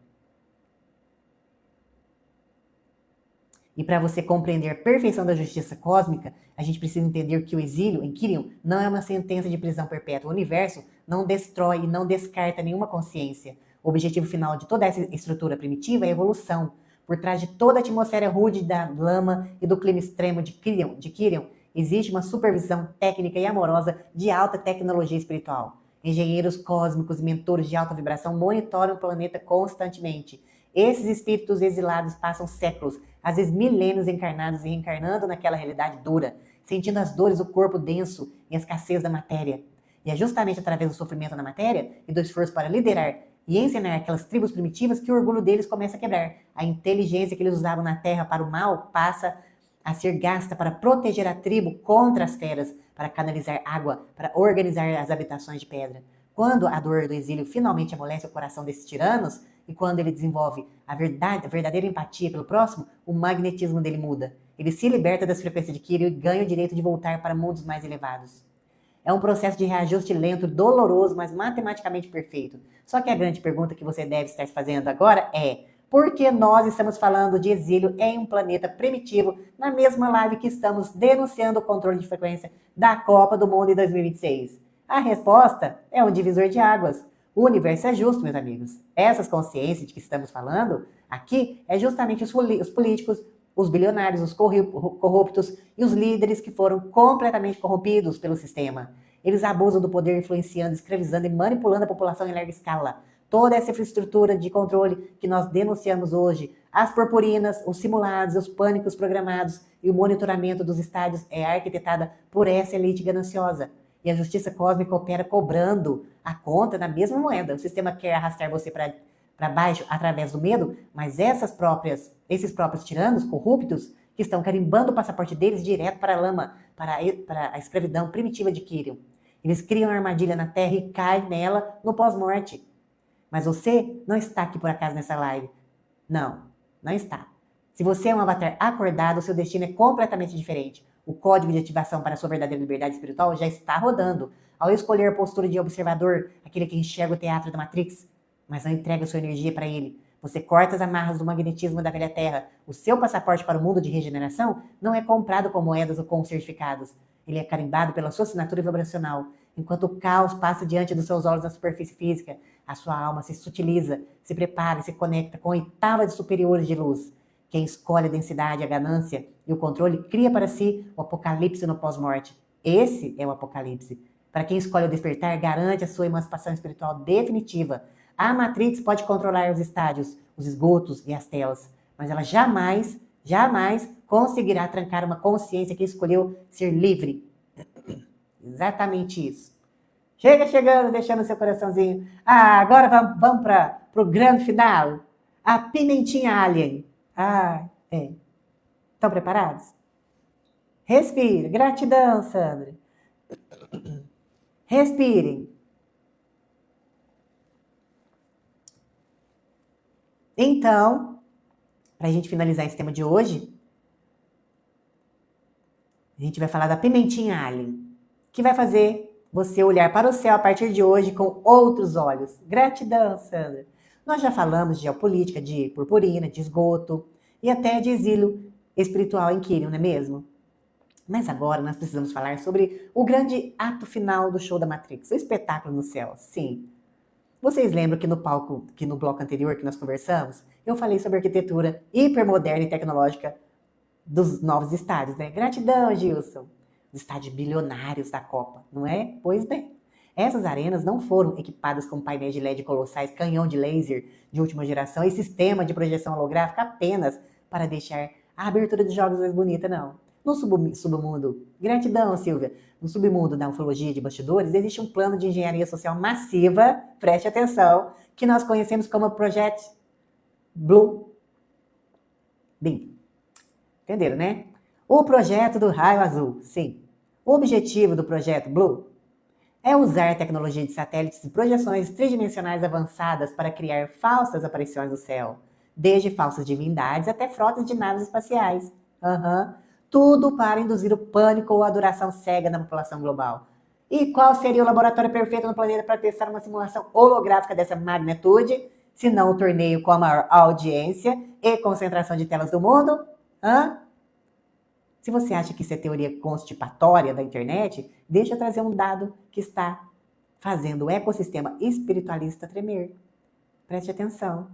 E para você compreender a perfeição da justiça cósmica, a gente precisa entender que o exílio em Kyrian não é uma sentença de prisão perpétua. O universo não destrói e não descarta nenhuma consciência. O objetivo final de toda essa estrutura primitiva é a evolução. Por trás de toda a atmosfera rude da lama e do clima extremo de Kyrian, existe uma supervisão técnica e amorosa de alta tecnologia espiritual. Engenheiros cósmicos e mentores de alta vibração monitoram o planeta constantemente. Esses espíritos exilados passam séculos, às vezes milênios encarnados e reencarnando naquela realidade dura, sentindo as dores do corpo denso e a escassez da matéria. E é justamente através do sofrimento na matéria e do esforço para liderar e ensinar aquelas tribos primitivas que o orgulho deles começa a quebrar. A inteligência que eles usavam na terra para o mal passa a ser gasta para proteger a tribo contra as feras, para canalizar água, para organizar as habitações de pedra. Quando a dor do exílio finalmente amolece o coração desses tiranos, e quando ele desenvolve a verdadeira empatia pelo próximo, o magnetismo dele muda. Ele se liberta das frequências de Kyrian e ganha o direito de voltar para mundos mais elevados. É um processo de reajuste lento, doloroso, mas matematicamente perfeito. Só que a grande pergunta que você deve estar fazendo agora é: por que nós estamos falando de exílio em um planeta primitivo na mesma live que estamos denunciando o controle de frequência da Copa do Mundo em 2026? A resposta é um divisor de águas. O universo é justo, meus amigos. Essas consciências de que estamos falando aqui é justamente os políticos, os bilionários, os corruptos e os líderes que foram completamente corrompidos pelo sistema. Eles abusam do poder influenciando, escravizando e manipulando a população em larga escala. Toda essa infraestrutura de controle que nós denunciamos hoje, as purpurinas, os simulados, os pânicos programados e o monitoramento dos estádios é arquitetada por essa elite gananciosa. E a justiça cósmica opera cobrando a conta na mesma moeda. O sistema quer arrastar você para baixo através do medo, mas esses próprios tiranos corruptos que estão carimbando o passaporte deles direto para a lama, para a escravidão primitiva de Kyrian. Eles criam uma armadilha na Terra e caem nela no pós-morte. Mas você não está aqui por acaso nessa live. Não, não está. Se você é um avatar acordado, o seu destino é completamente diferente. O código de ativação para a sua verdadeira liberdade espiritual já está rodando. Ao escolher a postura de observador, aquele que enxerga o teatro da Matrix, mas não entrega sua energia para ele, você corta as amarras do magnetismo da velha Terra. O seu passaporte para o mundo de regeneração não é comprado com moedas ou com certificados. Ele é carimbado pela sua assinatura vibracional. Enquanto o caos passa diante dos seus olhos na superfície física, a sua alma se sutiliza, se prepara e se conecta com oitavas superiores de luz. Quem escolhe a densidade, a ganância e o controle cria para si o apocalipse no pós-morte. Esse é o apocalipse. Para quem escolhe o despertar, garante a sua emancipação espiritual definitiva. A Matrix pode controlar os estádios, os esgotos e as telas, mas ela jamais, jamais conseguirá trancar uma consciência que escolheu ser livre. Exatamente isso. Chega chegando, deixando seu coraçãozinho. Ah, agora vamos para o grande final. A pimentinha alien. Ah, é. Estão preparados? Respire. Gratidão, Sandra. Respirem. Então, para a gente finalizar esse tema de hoje, a gente vai falar da pimentinha alien, que vai fazer você olhar para o céu a partir de hoje com outros olhos. Gratidão, Sandra. Nós já falamos de geopolítica, de purpurina, de esgoto e até de exílio espiritual em Quirion, não é mesmo? Mas agora nós precisamos falar sobre o grande ato final do show da Matrix, o espetáculo no céu. Sim. Vocês lembram que no bloco anterior que nós conversamos, eu falei sobre a arquitetura hipermoderna e tecnológica dos novos estádios, né? Gratidão, Gilson. Os estádios bilionários da Copa, não é? Pois bem. Essas arenas não foram equipadas com painéis de LED colossais, canhão de laser de última geração e sistema de projeção holográfica apenas para deixar a abertura dos jogos mais bonita, não. No submundo, gratidão, Silvia, no submundo da ufologia de bastidores, existe um plano de engenharia social massiva, preste atenção, que nós conhecemos como Project Blue Beam. Entenderam, né? O projeto do raio azul, sim. O objetivo do projeto Blue é usar tecnologia de satélites e projeções tridimensionais avançadas para criar falsas aparições no céu, desde falsas divindades até frotas de naves espaciais. Tudo para induzir o pânico ou a adoração cega na população global. E qual seria o laboratório perfeito no planeta para testar uma simulação holográfica dessa magnitude, se não o torneio com a maior audiência e concentração de telas do mundo? Se você acha que isso é teoria constipatória da internet, deixa eu trazer um dado que está fazendo o ecossistema espiritualista tremer. Preste atenção.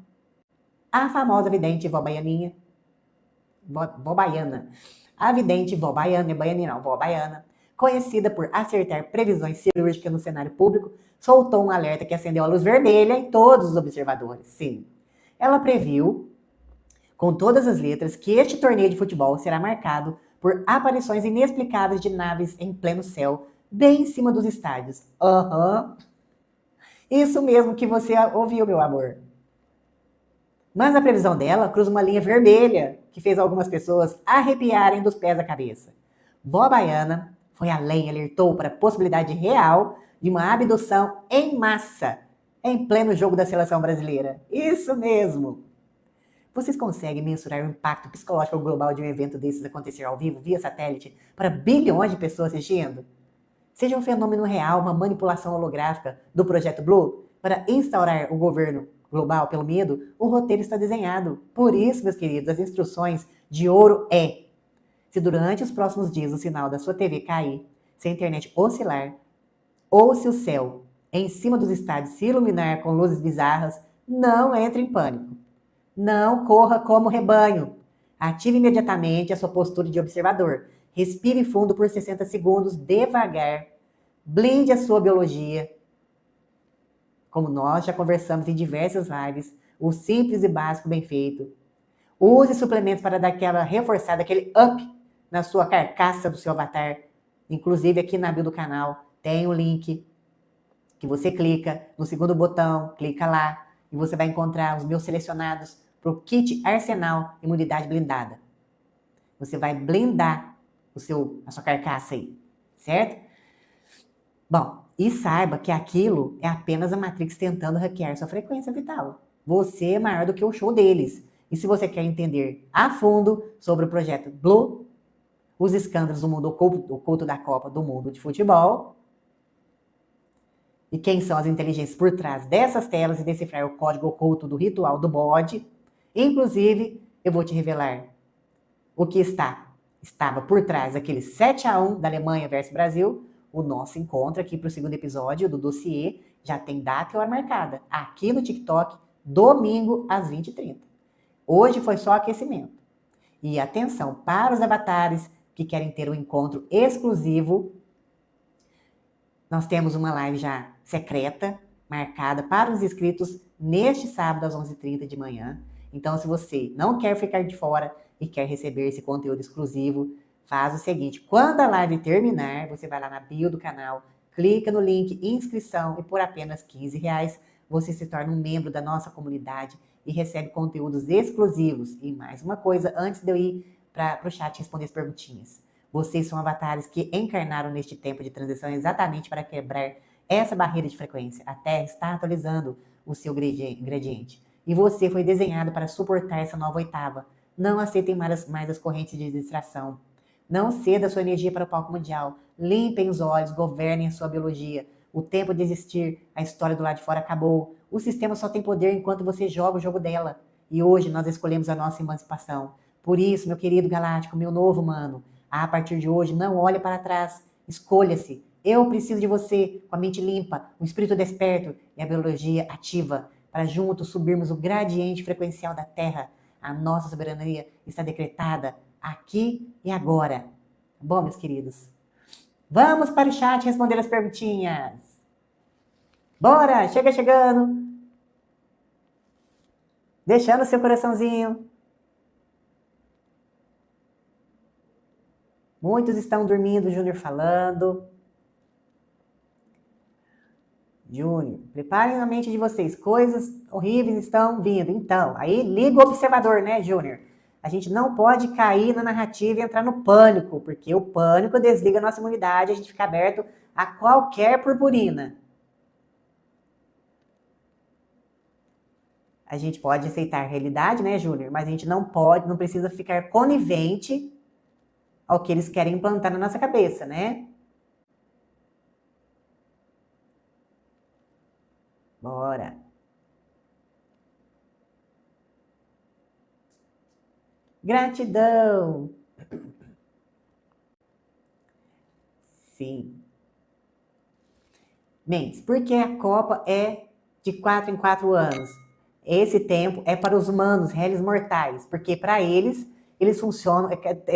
A famosa vidente vó baianinha, vó baiana, a vidente vó baiana, vó baiana, conhecida por acertar previsões cirúrgicas no cenário público, soltou um alerta que acendeu a luz vermelha em todos os observadores. Sim, ela previu, com todas as letras, que este torneio de futebol será marcado por aparições inexplicáveis de naves em pleno céu, bem em cima dos estádios. Isso mesmo que você ouviu, meu amor. Mas a previsão dela cruza uma linha vermelha que fez algumas pessoas arrepiarem dos pés à cabeça. Vó Baiana foi além e alertou para a possibilidade real de uma abdução em massa em pleno jogo da seleção brasileira. Isso mesmo! Vocês conseguem mensurar o impacto psicológico global de um evento desses acontecer ao vivo, via satélite, para bilhões de pessoas assistindo? Seja um fenômeno real, uma manipulação holográfica do Projeto Blue para instaurar o governo global pelo medo, o roteiro está desenhado. Por isso, meus queridos, as instruções de ouro é: se durante os próximos dias o sinal da sua TV cair, se a internet oscilar, ou se o céu em cima dos estádios se iluminar com luzes bizarras, não entre em pânico. Não corra como rebanho. Ative imediatamente a sua postura de observador. Respire fundo por 60 segundos, devagar. Blinde a sua biologia. Como nós já conversamos em diversas lives, o simples e básico bem feito. Use suplementos para dar aquela reforçada, aquele up na sua carcaça do seu avatar. Inclusive aqui na bio do canal tem um link que você clica no segundo botão, clica lá e você vai encontrar os meus selecionados para o kit Arsenal Imunidade Blindada. Você vai blindar a sua carcaça aí, certo? Bom, e saiba que aquilo é apenas a Matrix tentando hackear sua frequência vital. Você é maior do que o show deles. E se você quer entender a fundo sobre o projeto Blue, os escândalos do mundo oculto da Copa do Mundo de Futebol, e quem são as inteligências por trás dessas telas e decifrar o código oculto do ritual do bode, inclusive, eu vou te revelar o que estava por trás daquele 7-1 da Alemanha versus Brasil. O nosso encontro aqui para o segundo episódio do dossiê já tem data e hora marcada, aqui no TikTok, domingo às 20h30. Hoje foi só aquecimento. E atenção para os avatares que querem ter um encontro exclusivo. Nós temos uma live já secreta, marcada para os inscritos neste sábado às 11h30 de manhã. Então, se você não quer ficar de fora e quer receber esse conteúdo exclusivo, faz o seguinte: quando a live terminar, você vai lá na bio do canal, clica no link inscrição e por apenas R$15 você se torna um membro da nossa comunidade e recebe conteúdos exclusivos. E mais uma coisa, antes de eu ir para o chat responder as perguntinhas. Vocês são avatares que encarnaram neste tempo de transição exatamente para quebrar essa barreira de frequência. A Terra está atualizando o seu gradiente. E você foi desenhado para suportar essa nova oitava, Não aceitem mais as correntes de distração. Não ceda a sua energia para o palco mundial. Limpem os olhos, governem a sua biologia. O tempo de existir, a história do lado de fora acabou. O sistema só tem poder enquanto você joga o jogo dela. E hoje nós escolhemos a nossa emancipação. Por isso, meu querido galáctico, meu novo humano, a partir de hoje, não olhe para trás. Escolha-se. Eu preciso de você, com a mente limpa, o espírito desperto e a biologia ativa, para juntos subirmos o gradiente frequencial da Terra. A nossa soberania está decretada aqui e agora. Bom, meus queridos, vamos para o chat responder as perguntinhas. Bora, chega chegando. Deixando o seu coraçãozinho. Muitos estão dormindo, Júnior falando. Júnior, preparem na mente de vocês, coisas horríveis estão vindo. Então, aí liga o observador, né, Júnior? A gente não pode cair na narrativa e entrar no pânico, porque o pânico desliga a nossa imunidade, a gente fica aberto a qualquer purpurina. A gente pode aceitar a realidade, né, Júnior? Mas a gente não precisa ficar conivente ao que eles querem implantar na nossa cabeça, né? Bora. Gratidão. Sim. Mendes, porque a Copa é de 4 em 4 anos? Esse tempo é para os humanos, réis mortais, porque para eles funcionam,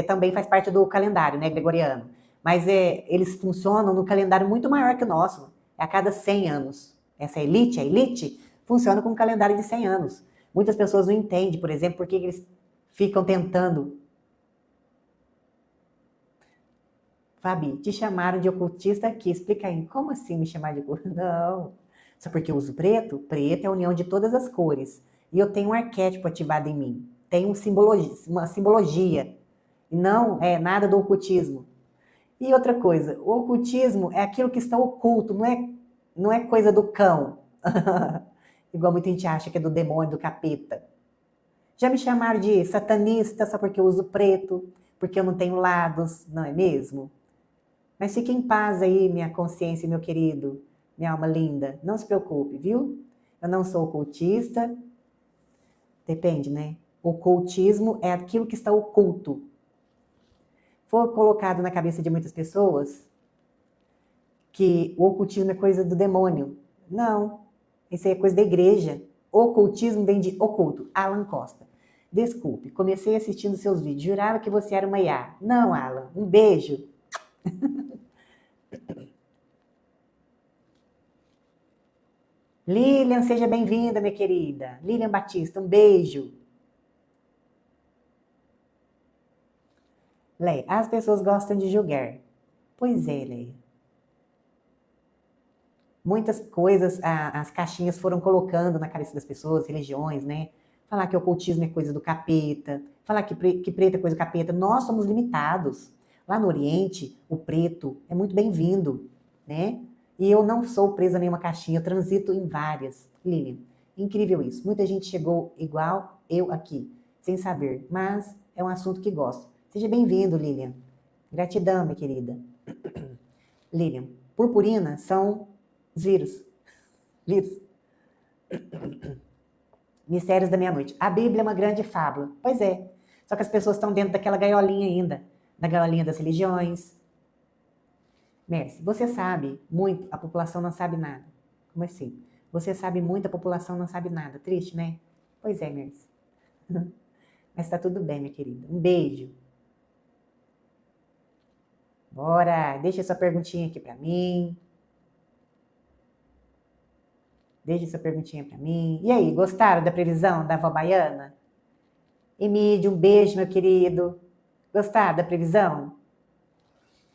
também faz parte do calendário, né, gregoriano. Mas eles funcionam no calendário muito maior que o nosso, é a cada 100 anos. Essa elite, a elite, funciona com um calendário de 100 anos. Muitas pessoas não entendem, por exemplo, por que eles ficam tentando. Fabi, te chamaram de ocultista aqui, explica aí, como assim me chamar de ocultista? Não, só porque eu uso preto? Preto é a união de todas as cores. E eu tenho um arquétipo ativado em mim. Tem uma simbologia. E não é nada do ocultismo. E outra coisa, o ocultismo é aquilo que está oculto, não é coisa do cão. Igual muita gente acha que é do demônio, do capeta. Já me chamaram de satanista só porque eu uso preto, porque eu não tenho lados, não é mesmo? Mas fique em paz aí, minha consciência, meu querido, minha alma linda. Não se preocupe, viu? Eu não sou ocultista. Depende, né? Ocultismo é aquilo que está oculto. Foi colocado na cabeça de muitas pessoas que o ocultismo é coisa do demônio. Não, isso é coisa da igreja. Ocultismo vem de oculto. Alan Costa. Desculpe, comecei assistindo seus vídeos. Jurava que você era uma IA. Não, Alan. Um beijo. Lilian, seja bem-vinda, minha querida. Lilian Batista, um beijo. Leia, as pessoas gostam de julgar. Pois é, Leia. Muitas coisas, as caixinhas foram colocando na cabeça das pessoas, religiões, né? Falar que o ocultismo é coisa do capeta, falar que preto é coisa do capeta. Nós somos limitados. Lá no Oriente, o preto é muito bem-vindo, né? E eu não sou presa em nenhuma caixinha, eu transito em várias. Lilian, incrível isso. Muita gente chegou igual eu aqui, sem saber, mas é um assunto que gosto. Seja bem-vindo, Lilian. Gratidão, minha querida. Lilian, purpurina são os vírus. Vírus. Mistérios da meia-noite. A Bíblia é uma grande fábula. Pois é. Só que as pessoas estão dentro daquela gaiolinha ainda. Da gaiolinha das religiões. Mercy, você sabe muito, a população não sabe nada. Como assim? Você sabe muito, a população não sabe nada. Triste, né? Pois é, Mercy. Mas tá tudo bem, minha querida. Um beijo. Bora, deixa essa perguntinha aqui pra mim. Deixa essa perguntinha pra mim. E aí, gostaram da previsão da avó baiana? Emílio, um beijo, meu querido. Gostaram da previsão?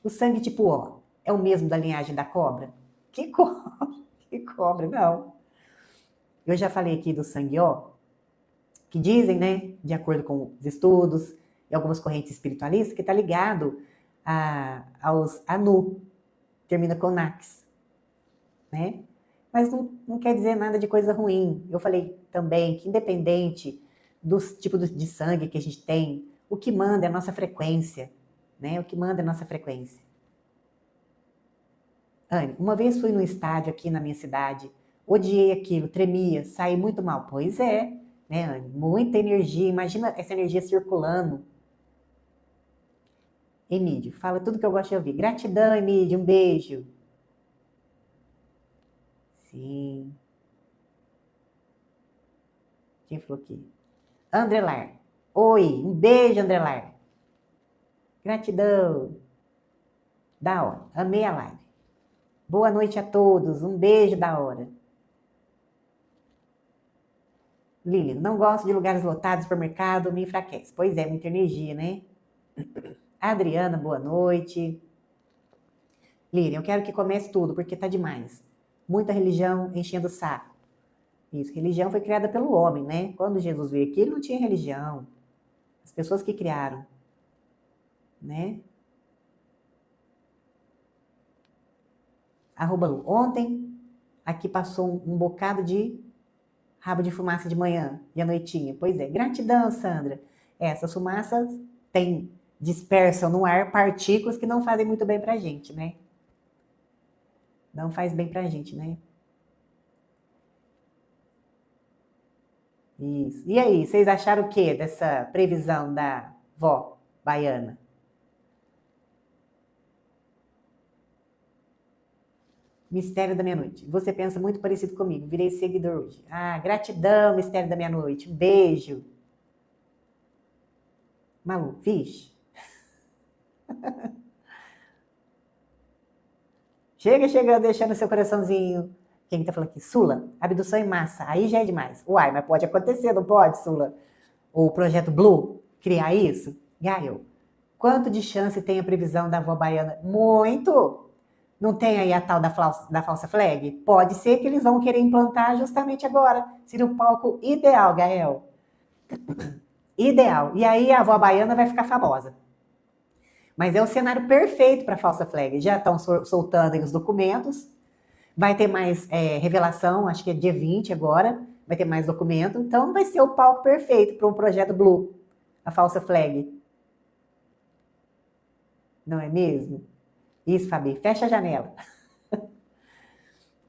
O sangue tipo O é o mesmo da linhagem da cobra? Que cobra? Que cobra, não. Eu já falei aqui do sangue O, que dizem, né, de acordo com os estudos e algumas correntes espiritualistas, que está ligado aos Anu, termina com Nax, né? Mas não quer dizer nada de coisa ruim. Eu falei também que independente dos tipos de sangue que a gente tem. O que manda é a nossa frequência, né? O que manda é a nossa frequência. Anne, uma vez fui num estádio aqui na minha cidade, odiei aquilo, tremia, saí muito mal. Pois é, né, Anne? Muita energia, imagina essa energia circulando. Emílio, fala tudo que eu gosto de ouvir. Gratidão, Emílio, um beijo. Sim. Quem falou aqui? André Lar. Oi, um beijo, André Lar. Gratidão. Da hora. Amei a live. Boa noite a todos. Um beijo da hora. Lili, não gosto de lugares lotados, supermercado, me enfraquece. Pois é, muita energia, né? Adriana, boa noite. Lili, eu quero que comece tudo, porque tá demais. Muita religião enchendo o saco. Isso, religião foi criada pelo homem, né? Quando Jesus veio aqui, ele não tinha religião. As pessoas que criaram, né? @Lu. Ontem, aqui passou um bocado de rabo de fumaça de manhã e à noitinha. Pois é, gratidão, Sandra. Essas fumaças dispersam no ar partículas que não fazem muito bem pra gente, né? Não faz bem pra gente, né? Isso. E aí, vocês acharam o quê dessa previsão da vó baiana? Mistério da Meia-Noite. Você pensa muito parecido comigo. Virei seguidor hoje. Ah, gratidão, Mistério da Meia-Noite. Um beijo. Malu, vixe. Chega chegando, deixando seu coraçãozinho. Quem tá falando aqui? Sula, abdução em massa. Aí já é demais. Uai, mas pode acontecer, não pode, Sula? O Projeto Blue criar isso? Gaio, quanto de chance tem a previsão da avó baiana? Muito! Não tem aí a tal da falsa flag? Pode ser que eles vão querer implantar justamente agora. Seria o palco ideal, Gael. Ideal. E aí a avó baiana vai ficar famosa. Mas é o cenário perfeito para a falsa flag. Já estão soltando aí os documentos. Vai ter mais revelação, acho que é dia 20 agora. Vai ter mais documento. Então vai ser o palco perfeito para um projeto Blue, a falsa flag. Não é mesmo? Isso, Fabi. Fecha a janela.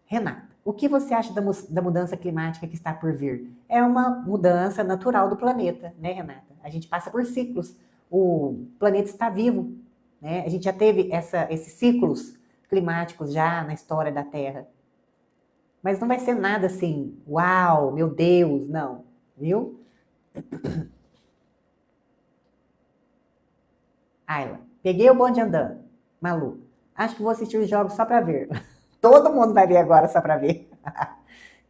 Renata, o que você acha da mudança climática que está por vir? É uma mudança natural do planeta, né, Renata? A gente passa por ciclos. O planeta está vivo, né? A gente já teve esses ciclos climáticos já na história da Terra. Mas não vai ser nada assim, uau, meu Deus, não. Viu? Ayla, peguei o bonde andando. Malu, acho que vou assistir os jogos só para ver. Todo mundo vai ver agora só para ver.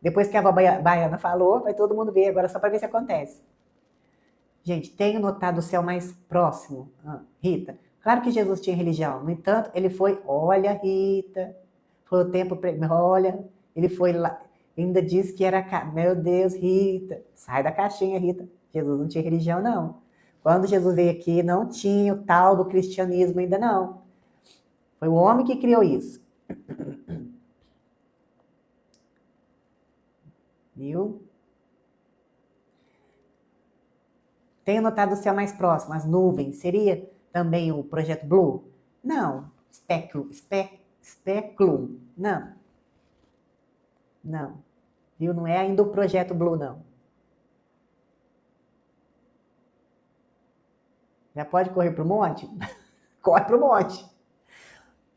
Depois que a avó baiana falou, vai todo mundo ver agora só para ver se acontece. Gente, tenho notado o céu mais próximo. Rita, claro que Jesus tinha religião. No entanto, ele foi, olha, Rita, foi o tempo, olha, ele foi lá, ainda disse que era, meu Deus, Rita, sai da caixinha, Rita. Jesus não tinha religião, não. Quando Jesus veio aqui, não tinha o tal do cristianismo ainda, não. Foi o homem que criou isso. Viu? Tenho notado o céu mais próximo, as nuvens. Seria também o Projeto Blue? Não. Speculum. Não. Não. Viu? Não é ainda o Projeto Blue, não. Já pode correr pro monte? Corre pro monte.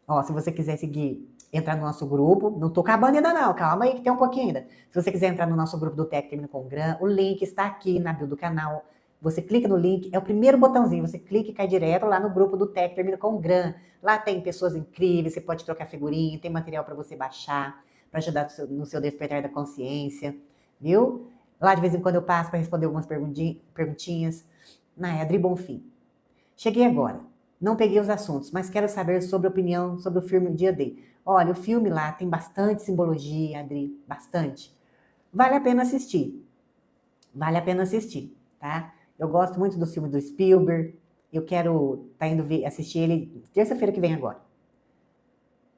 Ó, se você quiser seguir, entrar no nosso grupo, não tô acabando ainda não, calma aí que tem um pouquinho ainda. Se você quiser entrar no nosso grupo do Tec Termina com Gran, o link está aqui na bio do canal. Você clica no link, é o primeiro botãozinho, você clica e cai direto lá no grupo do Tec Termina com Gran. Lá tem pessoas incríveis, você pode trocar figurinha, tem material para você baixar, para ajudar no seu despertar da consciência, viu? Lá de vez em quando eu passo para responder algumas perguntinhas. Adri Bonfim. Cheguei agora. Não peguei os assuntos, mas quero saber sobre a opinião sobre o filme Dia D. Olha, o filme lá tem bastante simbologia, Adri, bastante. Vale a pena assistir. Vale a pena assistir, tá? Eu gosto muito do filme do Spielberg. Eu quero indo assistir ele terça-feira que vem agora.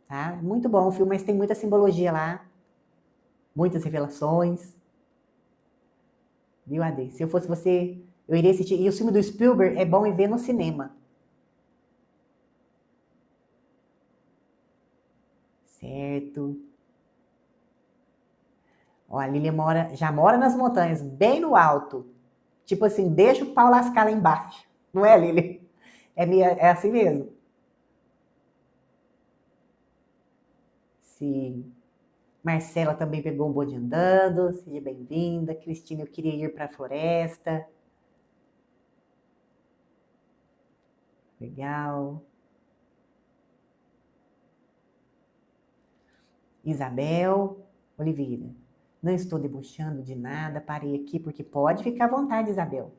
Tá? Muito bom o filme, mas tem muita simbologia lá. Muitas revelações. Viu, Adri? Se eu fosse você, eu iria assistir. E o filme do Spielberg é bom em ver no cinema. Certo. Ó, a Lília já mora nas montanhas, bem no alto. Tipo assim, deixa o pau lascar lá embaixo. Não é, Lília? É assim mesmo. Sim. Marcela também pegou um bonde andando. Seja bem-vinda. Cristina, eu queria ir para a floresta. Legal. Isabel Oliveira. Não estou debochando de nada, parei aqui porque pode ficar à vontade, Isabel.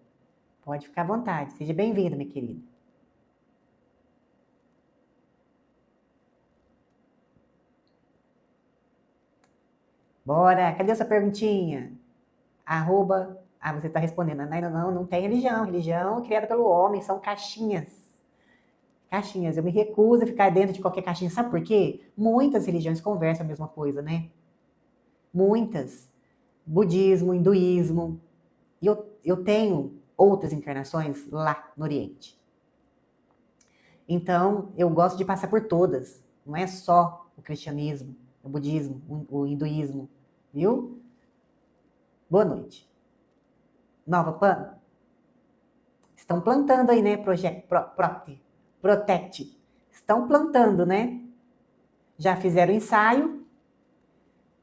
Pode ficar à vontade. Seja bem-vinda, minha querida. Bora, cadê essa perguntinha? Arroba. Ah, você está respondendo. Não tem religião. Religião criada pelo homem, são caixinhas. Caixinhas. Eu me recuso a ficar dentro de qualquer caixinha. Sabe por quê? Muitas religiões conversam a mesma coisa, né? Muitas. Budismo, hinduísmo. E eu tenho outras encarnações lá no Oriente. Então, eu gosto de passar por todas. Não é só o cristianismo, o budismo, o hinduísmo. Viu? Boa noite. Nova Pan? Estão plantando aí, né? Protect. Estão plantando, né? Já fizeram ensaio.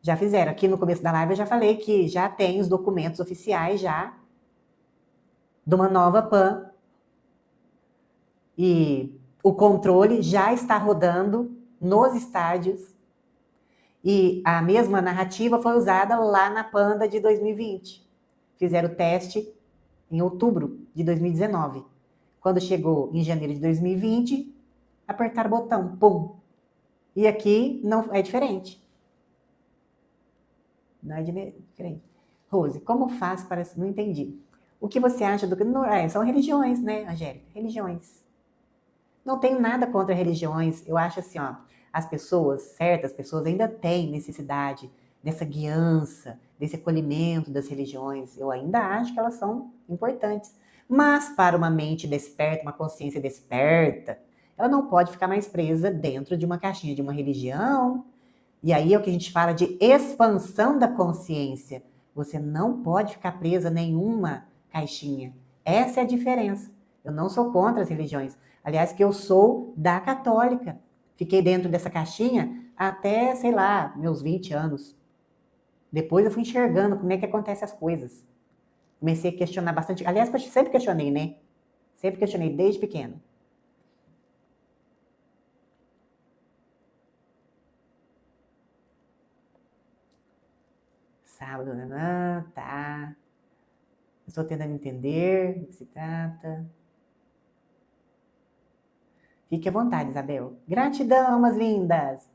Já fizeram. Aqui no começo da live eu já falei que já tem os documentos oficiais já de uma nova PAN. E o controle já está rodando nos estádios. E a mesma narrativa foi usada lá na Panda de 2020. Fizeram o teste em outubro de 2019. Quando chegou em janeiro de 2020, apertaram o botão, pum. E aqui não é diferente. Não é diferente. Rose, como faz para... Não entendi. O que você acha do que... São religiões, né, Angélica? Religiões. Não tenho nada contra religiões. Eu acho assim, ó, as pessoas, certas pessoas ainda têm necessidade dessa guiança, desse acolhimento das religiões. Eu ainda acho que elas são importantes. Mas para uma mente desperta, uma consciência desperta, ela não pode ficar mais presa dentro de uma caixinha de uma religião. E aí é o que a gente fala de expansão da consciência. Você não pode ficar presa em nenhuma caixinha. Essa é a diferença. Eu não sou contra as religiões. Aliás, que eu sou da católica. Fiquei dentro dessa caixinha até, sei lá, meus 20 anos. Depois eu fui enxergando como é que acontecem as coisas. Comecei a questionar bastante. Aliás, eu sempre questionei, né? Sempre questionei desde pequeno. Sábado, tá. Estou tentando entender do que se trata. Fique à vontade, Isabel. Gratidão, almas lindas!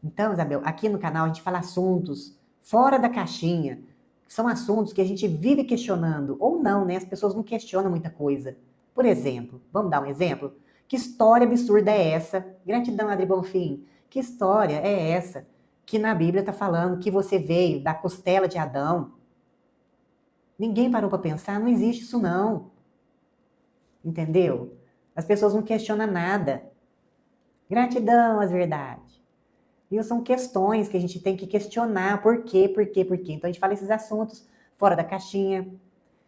Então, Isabel, aqui no canal a gente fala assuntos fora da caixinha. São assuntos que a gente vive questionando. Ou não, né? As pessoas não questionam muita coisa. Por exemplo, vamos dar um exemplo? Que história absurda é essa? Gratidão, Adri Bonfim. Que história é essa? Que na Bíblia está falando que você veio da costela de Adão. Ninguém parou para pensar, não existe isso não. Entendeu? As pessoas não questionam nada. Gratidão às verdades. E são questões que a gente tem que questionar. Por quê, por quê, por quê? Então a gente fala esses assuntos fora da caixinha.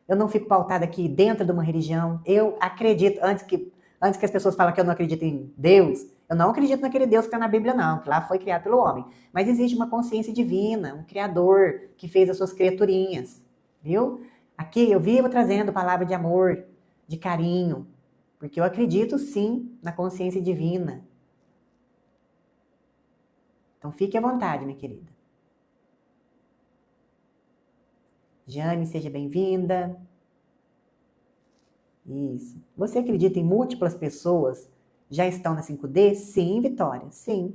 Eu não fico pautada aqui dentro de uma religião. Eu acredito, antes que as pessoas falem que eu não acredito em Deus, eu não acredito naquele Deus que está na Bíblia, não, que lá foi criado pelo homem. Mas existe uma consciência divina, um Criador que fez as suas criaturinhas, viu? Aqui eu vivo trazendo palavra de amor, de carinho, porque eu acredito sim na consciência divina. Então fique à vontade, minha querida. Jane, seja bem-vinda. Isso. Você acredita em múltiplas pessoas já estão na 5D? Sim, Vitória, sim.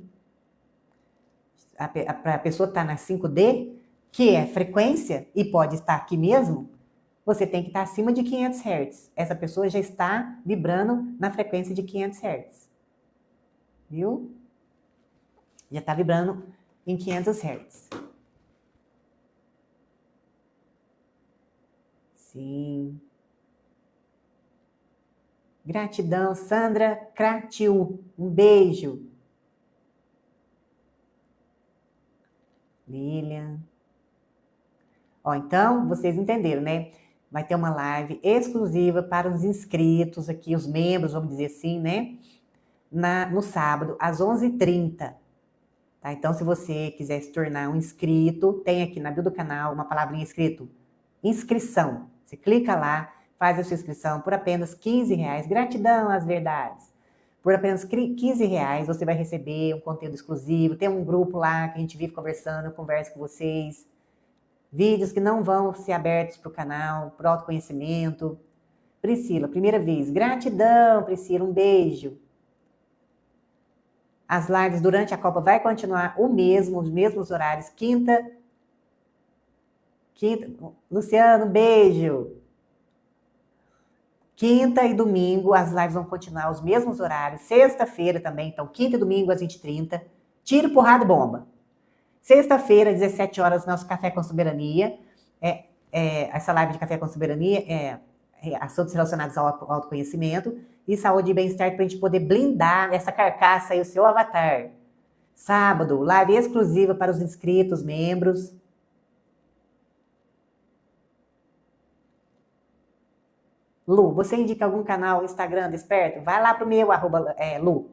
A pessoa estar na 5D, que é frequência, e pode estar aqui mesmo, você tem que estar acima de 500 Hz. Essa pessoa já está vibrando na frequência de 500 Hz. Viu? Já está vibrando em 500 Hz. Sim. Gratidão, Sandra Cratiu. Um beijo. Lilian. Ó, então, vocês entenderam, né? Vai ter uma live exclusiva para os inscritos aqui, os membros, vamos dizer assim, né? No sábado, às 11h30. Tá? Então, se você quiser se tornar um inscrito, tem aqui na bio do canal uma palavrinha escrito inscrição. Você clica lá, faz a sua inscrição por apenas R$ 15. Gratidão às verdades. Por apenas R$ 15 você vai receber um conteúdo exclusivo. Tem um grupo lá que a gente vive conversando, eu converso com vocês. Vídeos que não vão ser abertos para o canal, para autoconhecimento. Priscila, primeira vez. Gratidão, Priscila, um beijo. As lives durante a Copa vai continuar os mesmos horários. Quinta. Luciano, beijo. Quinta e domingo, as lives vão continuar os mesmos horários. Sexta-feira também, então, quinta e domingo às 20h30. Tiro, porrada e bomba. Sexta-feira, 17 horas, nosso Café com Soberania. Essa live de Café com Soberania é assuntos relacionados ao autoconhecimento e saúde e bem-estar para a gente poder blindar essa carcaça aí, o seu avatar. Sábado, live exclusiva para os inscritos, membros. Lu, você indica algum canal, Instagram, desperto? Vai lá pro meu, Lu,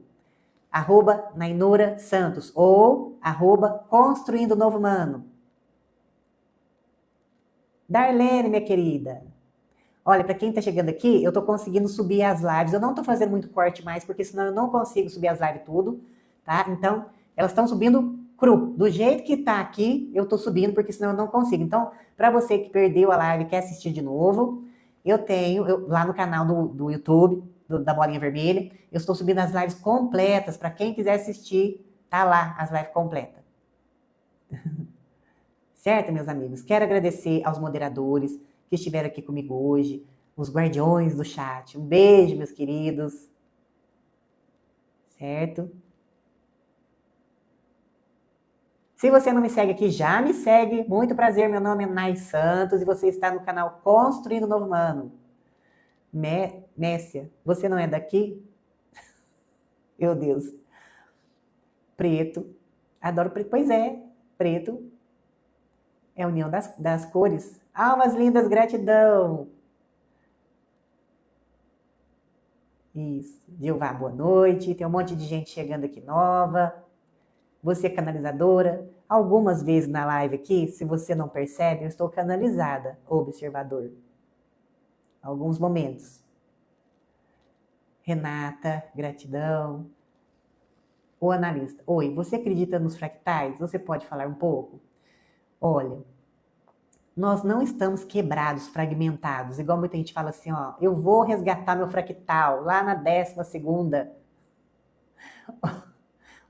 @Nainora Santos, ou @Construindo Novo Humano. Darlene, minha querida. Olha, para quem tá chegando aqui, eu tô conseguindo subir as lives. Eu não tô fazendo muito corte mais, porque senão eu não consigo subir as lives tudo, tá? Então, elas estão subindo cru. Do jeito que tá aqui, eu tô subindo, porque senão eu não consigo. Então, para você que perdeu a live e quer assistir de novo, eu tenho, lá no canal do YouTube, da Bolinha Vermelha, eu estou subindo as lives completas, para quem quiser assistir, tá lá as lives completas. Certo, meus amigos? Quero agradecer aos moderadores que estiveram aqui comigo hoje, os guardiões do chat. Um beijo, meus queridos. Certo? Se você não me segue aqui, já me segue. Muito prazer, meu nome é Nai Santos e você está no canal Construindo Novo Humano. Messia, você não é daqui? Meu Deus. Preto. Adoro preto. Pois é, preto é a união das cores. Almas lindas, gratidão. Isso. Gilvá, boa noite. Tem um monte de gente chegando aqui nova. Você é canalizadora. Algumas vezes na live aqui, se você não percebe, eu estou canalizada, observador. Alguns momentos. Renata, gratidão. O analista. Oi, você acredita nos fractais? Você pode falar um pouco? Olha, nós não estamos quebrados, fragmentados, igual muita gente fala assim, ó, eu vou resgatar meu fractal lá na 12ª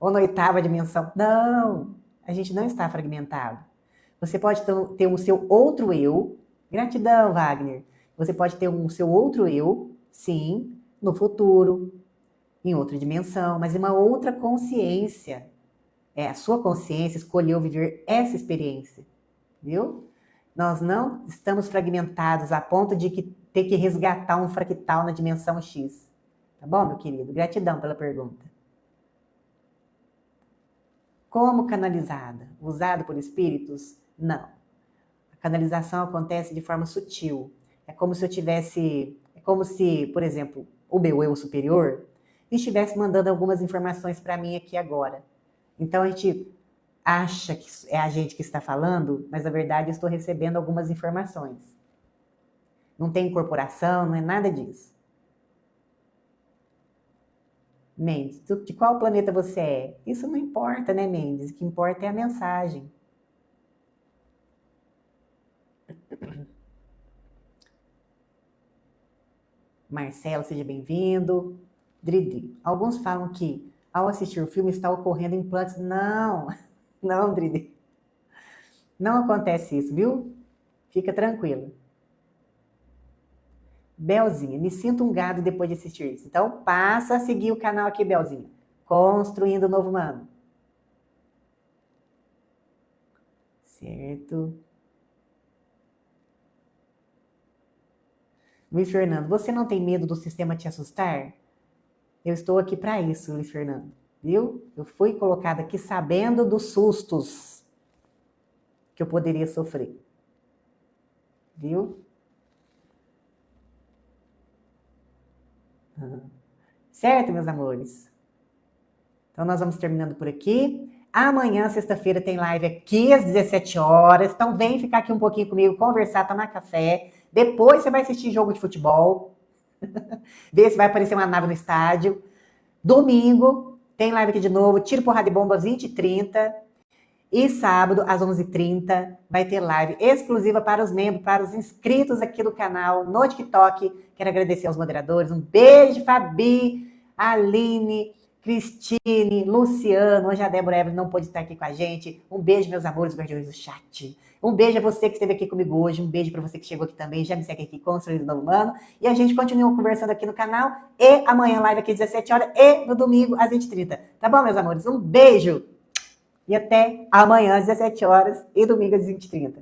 ou na 8ª dimensão. Não, a gente não está fragmentado. Você pode ter o seu outro eu, gratidão, Wagner. Você pode ter o seu outro eu, sim, no futuro, em outra dimensão, mas em uma outra consciência. A sua consciência escolheu viver essa experiência, viu? Nós não estamos fragmentados a ponto de ter que resgatar um fractal na dimensão X. Tá bom, meu querido? Gratidão pela pergunta. Como canalizada? Usado por espíritos? Não. A canalização acontece de forma sutil. É como se, por exemplo, o meu eu superior estivesse mandando algumas informações para mim aqui agora. Então a gente acha que é a gente que está falando, mas na verdade eu estou recebendo algumas informações. Não tem incorporação, não é nada disso. Mendes, de qual planeta você é? Isso não importa, né, Mendes? O que importa é a mensagem. Marcelo, seja bem-vindo. Dridi, alguns falam que ao assistir o filme está ocorrendo implantes. Não, não, Dridi. Não acontece isso, viu? Fica tranquilo. Belzinha, me sinto um gado depois de assistir isso. Então, passa a seguir o canal aqui, Belzinha. Construindo o Novo Humano. Certo. Luiz Fernando, você não tem medo do sistema te assustar? Eu estou aqui para isso, Luiz Fernando. Viu? Eu fui colocada aqui sabendo dos sustos que eu poderia sofrer. Viu? Certo, meus amores? Então, nós vamos terminando por aqui. Amanhã, sexta-feira, tem live aqui às 17 horas. Então, vem ficar aqui um pouquinho comigo, conversar, tomar café. Depois você vai assistir jogo de futebol. Ver se vai aparecer uma nave no estádio. Domingo, tem live aqui de novo. Tiro, porrada e bomba, 20h30. E sábado, às 11h30, vai ter live exclusiva para os membros, para os inscritos aqui do canal, no TikTok. Quero agradecer aos moderadores. Um beijo, Fabi, Aline, Cristine, Luciano. Hoje a Débora Evelyn não pôde estar aqui com a gente. Um beijo, meus amores, guardiões do chat. Um beijo a você que esteve aqui comigo hoje. Um beijo para você que chegou aqui também. Já me segue aqui, Construindo Novo Humano. E a gente continua conversando aqui no canal. E amanhã, live aqui às 17 horas. E no domingo, às 20h30. Tá bom, meus amores? Um beijo! E até amanhã às 17 horas e domingo às 20h30.